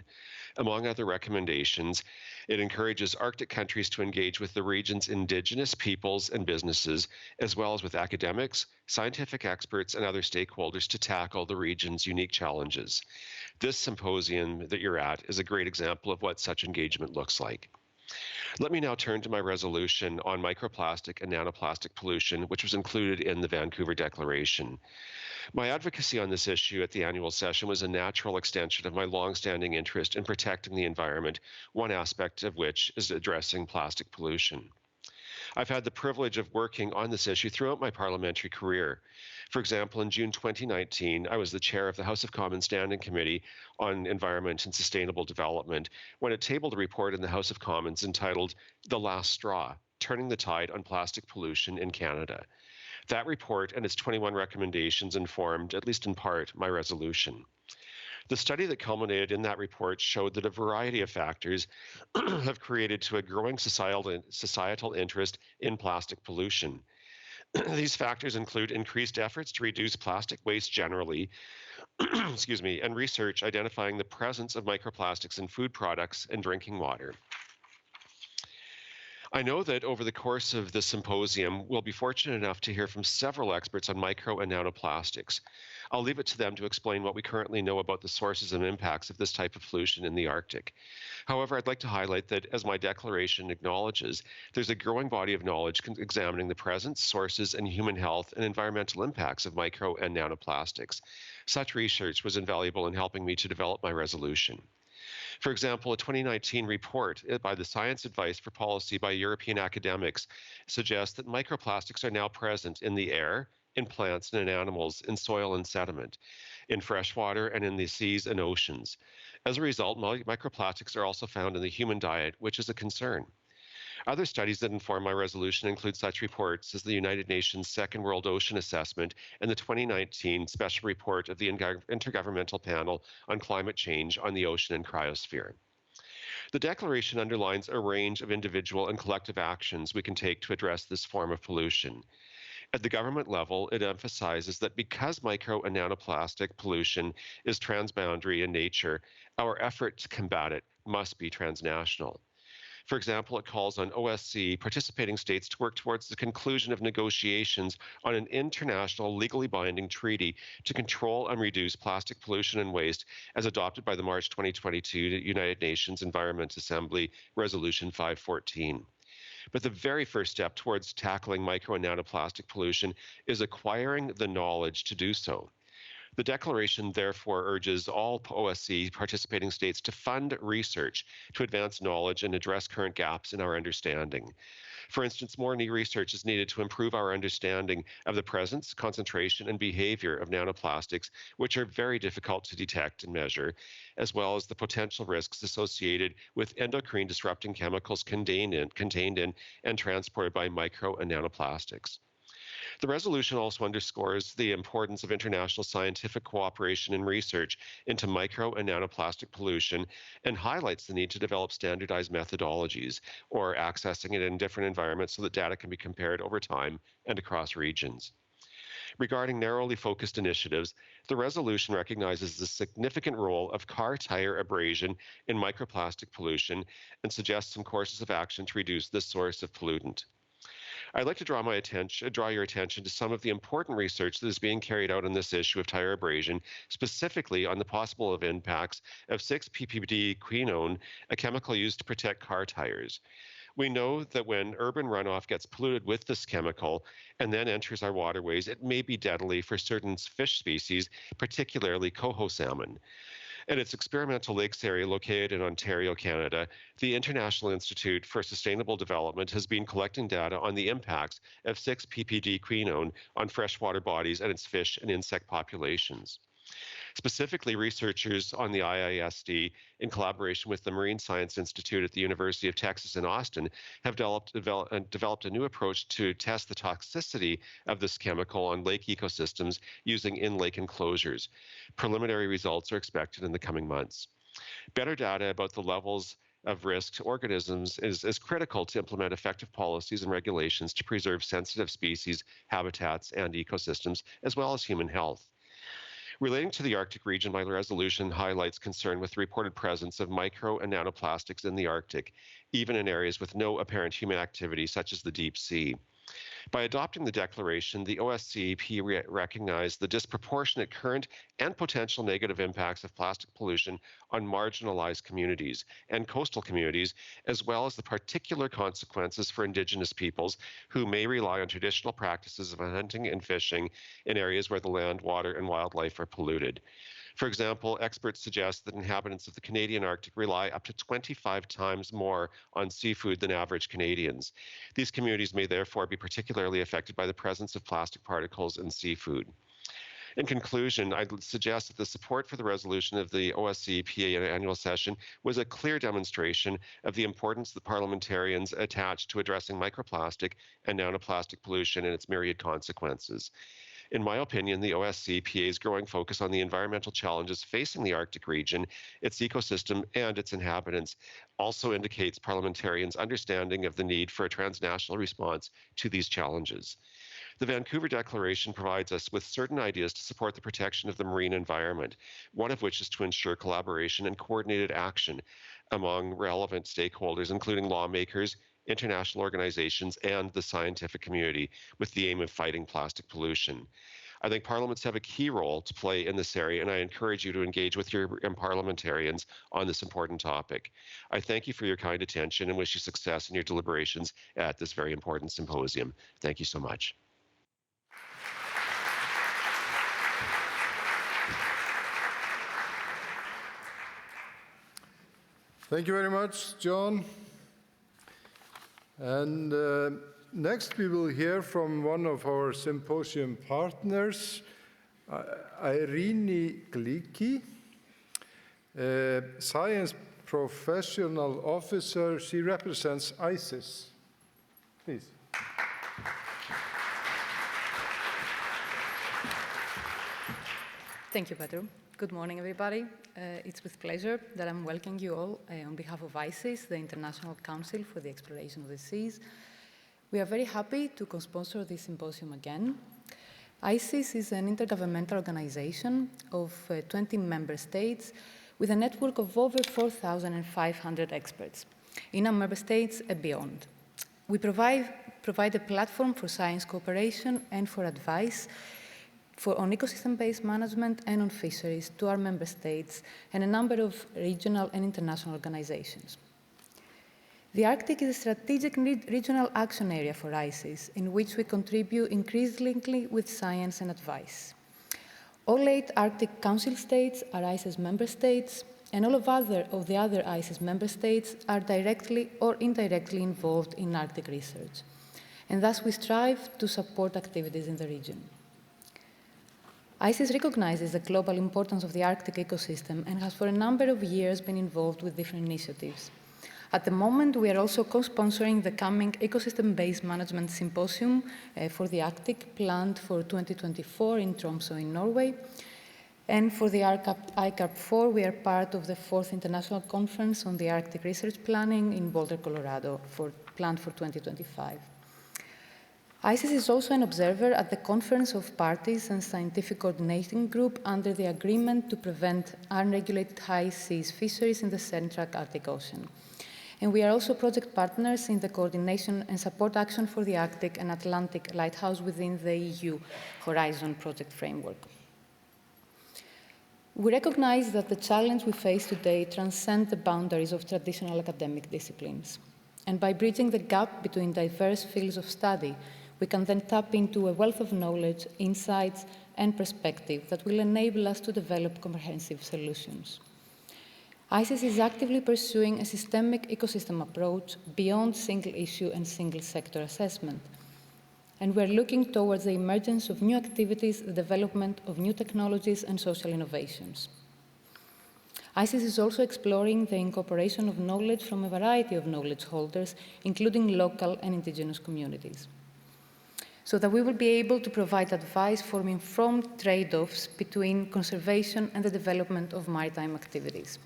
Among other recommendations, it encourages Arctic countries to engage with the region's indigenous peoples and businesses, as well as with academics, scientific experts, and other stakeholders to tackle the region's unique challenges. This symposium that you're at is a great example of what such engagement looks like. Let me now turn to my resolution on microplastic and nanoplastic pollution, which was included in the Vancouver Declaration. My advocacy on this issue at the annual session was a natural extension of my long-standing interest in protecting the environment, one aspect of which is addressing plastic pollution. I've had the privilege of working on this issue throughout my parliamentary career. For example, in June 2019, I was the chair of the House of Commons Standing Committee on Environment and Sustainable Development when it tabled a report in the House of Commons entitled The Last Straw, Turning the Tide on Plastic Pollution in Canada. That report and its 21 recommendations informed, at least in part, my resolution. The study that culminated in that report showed that a variety of factors have created to a growing societal interest in plastic pollution. These factors include increased efforts to reduce plastic waste generally, and research identifying the presence of microplastics in food products and drinking water. I know that over the course of the symposium, we'll be fortunate enough to hear from several experts on micro and nanoplastics. I'll leave it to them to explain what we currently know about the sources and impacts of this type of pollution in the Arctic. However, I'd like to highlight that, as my declaration acknowledges, there's a growing body of knowledge examining the presence, sources, and human health and environmental impacts of micro and nanoplastics. Such research was invaluable in helping me to develop my resolution. For example, a 2019 report by the Science Advice for Policy by European academics suggests that microplastics are now present in the air, in plants and in animals, in soil and sediment, in freshwater and in the seas and oceans. As a result, microplastics are also found in the human diet, which is a concern. Other studies that inform my resolution include such reports as the United Nations Second World Ocean Assessment and the 2019 Special Report of the Intergovernmental Panel on Climate Change on the Ocean and Cryosphere. The declaration underlines a range of individual and collective actions we can take to address this form of pollution. At the government level, it emphasizes that because micro and nanoplastic pollution is transboundary in nature, our effort to combat it must be transnational. For example, it calls on OSCE participating states to work towards the conclusion of negotiations on an international legally binding treaty to control and reduce plastic pollution and waste as adopted by the March 2022 United Nations Environment Assembly Resolution 514. But the very first step towards tackling micro and nanoplastic pollution is acquiring the knowledge to do so. The declaration therefore urges all OSCE participating states to fund research to advance knowledge and address current gaps in our understanding. For instance, more new research is needed to improve our understanding of the presence, concentration, and behavior of nanoplastics, which are very difficult to detect and measure, as well as the potential risks associated with endocrine disrupting chemicals contained in and transported by micro and nanoplastics. The resolution also underscores the importance of international scientific cooperation and research into micro and nanoplastic pollution and highlights the need to develop standardized methodologies or accessing it in different environments so that data can be compared over time and across regions. Regarding narrowly focused initiatives, the resolution recognizes the significant role of car tire abrasion in microplastic pollution and suggests some courses of action to reduce this source of pollutant. I'd like to draw your attention to some of the important research that is being carried out on this issue of tire abrasion, specifically on the possible impacts of 6-ppd-quinone, a chemical used to protect car tires. We know that when urban runoff gets polluted with this chemical and then enters our waterways, it may be deadly for certain fish species, particularly coho salmon. At its experimental lakes area located in Ontario, Canada, the International Institute for Sustainable Development has been collecting data on the impacts of 6-ppd quinone on freshwater bodies and its fish and insect populations. Specifically, researchers on the IISD, in collaboration with the Marine Science Institute at the University of Texas in Austin, have developed a new approach to test the toxicity of this chemical on lake ecosystems using in-lake enclosures. Preliminary results are expected in the coming months. Better data about the levels of risk to organisms is critical to implement effective policies and regulations to preserve sensitive species, habitats, and ecosystems, as well as human health. Relating to the Arctic region, my resolution highlights concern with the reported presence of micro and nanoplastics in the Arctic, even in areas with no apparent human activity, such as the deep sea. By adopting the declaration, the OSCEP recognized the disproportionate current and potential negative impacts of plastic pollution on marginalized communities and coastal communities, as well as the particular consequences for Indigenous peoples who may rely on traditional practices of hunting and fishing in areas where the land, water, and wildlife are polluted. For example, experts suggest that inhabitants of the Canadian Arctic rely up to 25 times more on seafood than average Canadians. These communities may therefore be particularly affected by the presence of plastic particles in seafood. In conclusion, I'd suggest that the support for the resolution of the OSCE annual session was a clear demonstration of the importance that parliamentarians attach to addressing microplastic and nanoplastic pollution and its myriad consequences. In my opinion, the OSCEPA's growing focus on the environmental challenges facing the Arctic region, its ecosystem, and its inhabitants also indicates parliamentarians' understanding of the need for a transnational response to these challenges. The Vancouver Declaration provides us with certain ideas to support the protection of the marine environment, one of which is to ensure collaboration and coordinated action among relevant stakeholders, including lawmakers, international organizations, and the scientific community, with the aim of fighting plastic pollution. I think parliaments have a key role to play in this area, and I encourage you to engage with your parliamentarians on this important topic. I thank you for your kind attention and wish you success in your deliberations at this very important symposium. Thank you so much. Thank you very much, John. And next we will hear from one of our symposium partners, Irene Glicki, Science Professional Officer. She represents ICES. Please. Thank you, Pedro. Good morning, everybody. It's with pleasure that I'm welcoming you all on behalf of ICES, the International Council for the Exploration of the Seas. We are very happy to co-sponsor this symposium again. ICES is an intergovernmental organization of 20 member states with a network of over 4,500 experts in our member states and beyond. We provide a platform for science cooperation and for advice on ecosystem-based management and on fisheries to our member states and a number of regional and international organizations. The Arctic is a strategic regional action area for ICES, in which we contribute increasingly with science and advice. All 8 Arctic Council states are ICES member states, and all of the other ICES member states are directly or indirectly involved in Arctic research, and thus we strive to support activities in the region. ICES recognizes the global importance of the Arctic ecosystem and has for a number of years been involved with different initiatives. At the moment, we are also co-sponsoring the coming Ecosystem-Based Management Symposium for the Arctic, planned for 2024 in Tromsø in Norway. And for the ICARP 4, we are part of the 4th International Conference on the Arctic Research Planning in Boulder, Colorado, planned for 2025. ICES is also an observer at the Conference of Parties and Scientific Coordinating Group under the Agreement to Prevent Unregulated High Seas Fisheries in the Central Arctic Ocean. And we are also project partners in the Coordination and Support Action for the Arctic and Atlantic Lighthouse within the EU Horizon project framework. We recognize that the challenge we face today transcends the boundaries of traditional academic disciplines. And by bridging the gap between diverse fields of study, we can then tap into a wealth of knowledge, insights, and perspective that will enable us to develop comprehensive solutions. ICES is actively pursuing a systemic ecosystem approach beyond single issue and single sector assessment. And we're looking towards the emergence of new activities, the development of new technologies and social innovations. ICES is also exploring the incorporation of knowledge from a variety of knowledge holders, including local and indigenous communities, so that we will be able to provide advice for informed trade-offs between conservation and the development of maritime activities.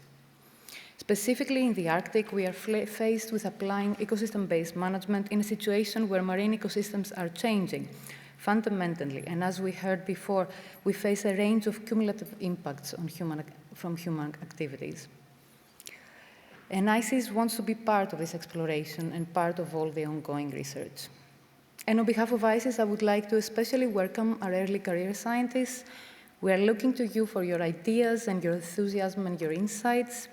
Specifically in the Arctic, we are faced with applying ecosystem-based management in a situation where marine ecosystems are changing fundamentally, and as we heard before, we face a range of cumulative impacts on from human activities. And ICES wants to be part of this exploration and part of all the ongoing research. And on behalf of ICES, I would like to especially welcome our early career scientists. We are looking to you for your ideas and your enthusiasm and your insights.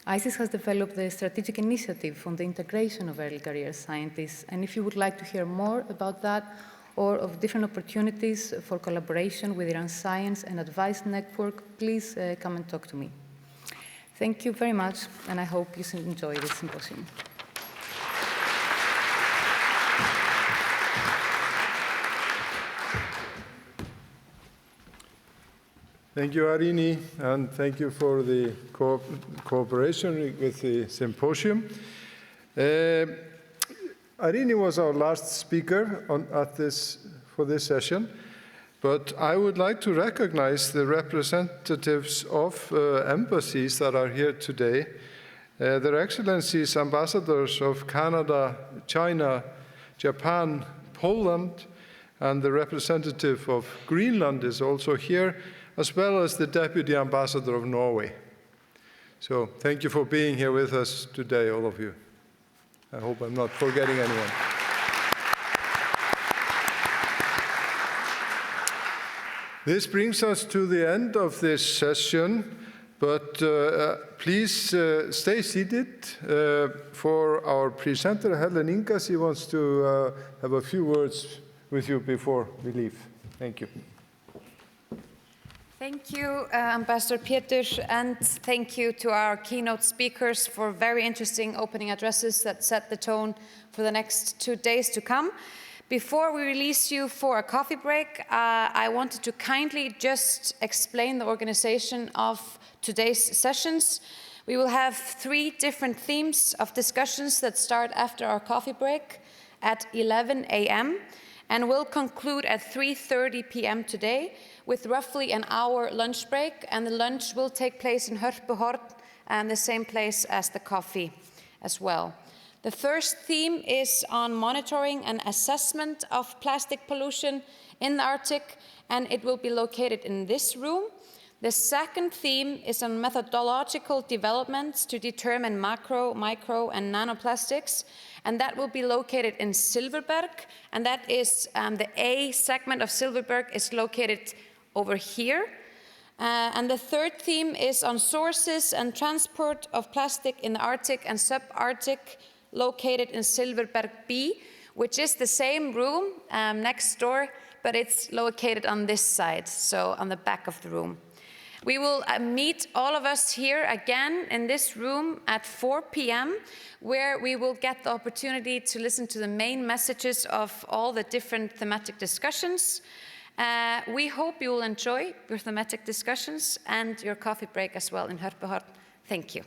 ICES has developed the strategic initiative on the integration of early career scientists, and if you would like to hear more about that or of different opportunities for collaboration with Iran Science and Advice Network, please come and talk to me. Thank you very much, and I hope you enjoy this symposium. Thank you, Arini, and thank you for the cooperation with the symposium. Arini was our last speaker for this session, but I would like to recognize the representatives of embassies that are here today. Their Excellencies, ambassadors of Canada, China, Japan, Poland, and the representative of Greenland is also here, as well as the Deputy Ambassador of Norway. So thank you for being here with us today, all of you. I hope I'm not forgetting anyone. This brings us to the end of this session, but please stay seated for our presenter, Helen Inga. She wants to have a few words with you before we leave. Thank you. Thank you, Ambassador Pétur, and thank you to our keynote speakers for very interesting opening addresses that set the tone for the next 2 days to come. Before we release you for a coffee break, I wanted to kindly just explain the organization of today's sessions. We will have 3 different themes of discussions that start after our coffee break at 11 a.m. and will conclude at 3:30 p.m. today, with roughly an hour lunch break, and the lunch will take place in Harpa, and the same place as the coffee as well. The first theme is on monitoring and assessment of plastic pollution in the Arctic, and it will be located in this room. The second theme is on methodological developments to determine macro, micro, and nanoplastics, and that will be located in Silverberg, and that is the A segment of Silverberg is located over here. And the third theme is on sources and transport of plastic in the Arctic and subarctic, located in Silverberg B, which is the same room next door, but it's located on this side, so on the back of the room. We will meet all of us here again in this room at 4 p.m., where we will get the opportunity to listen to the main messages of all the different thematic discussions. We hope you will enjoy your thematic discussions and your coffee break as well in Harpa. Thank you.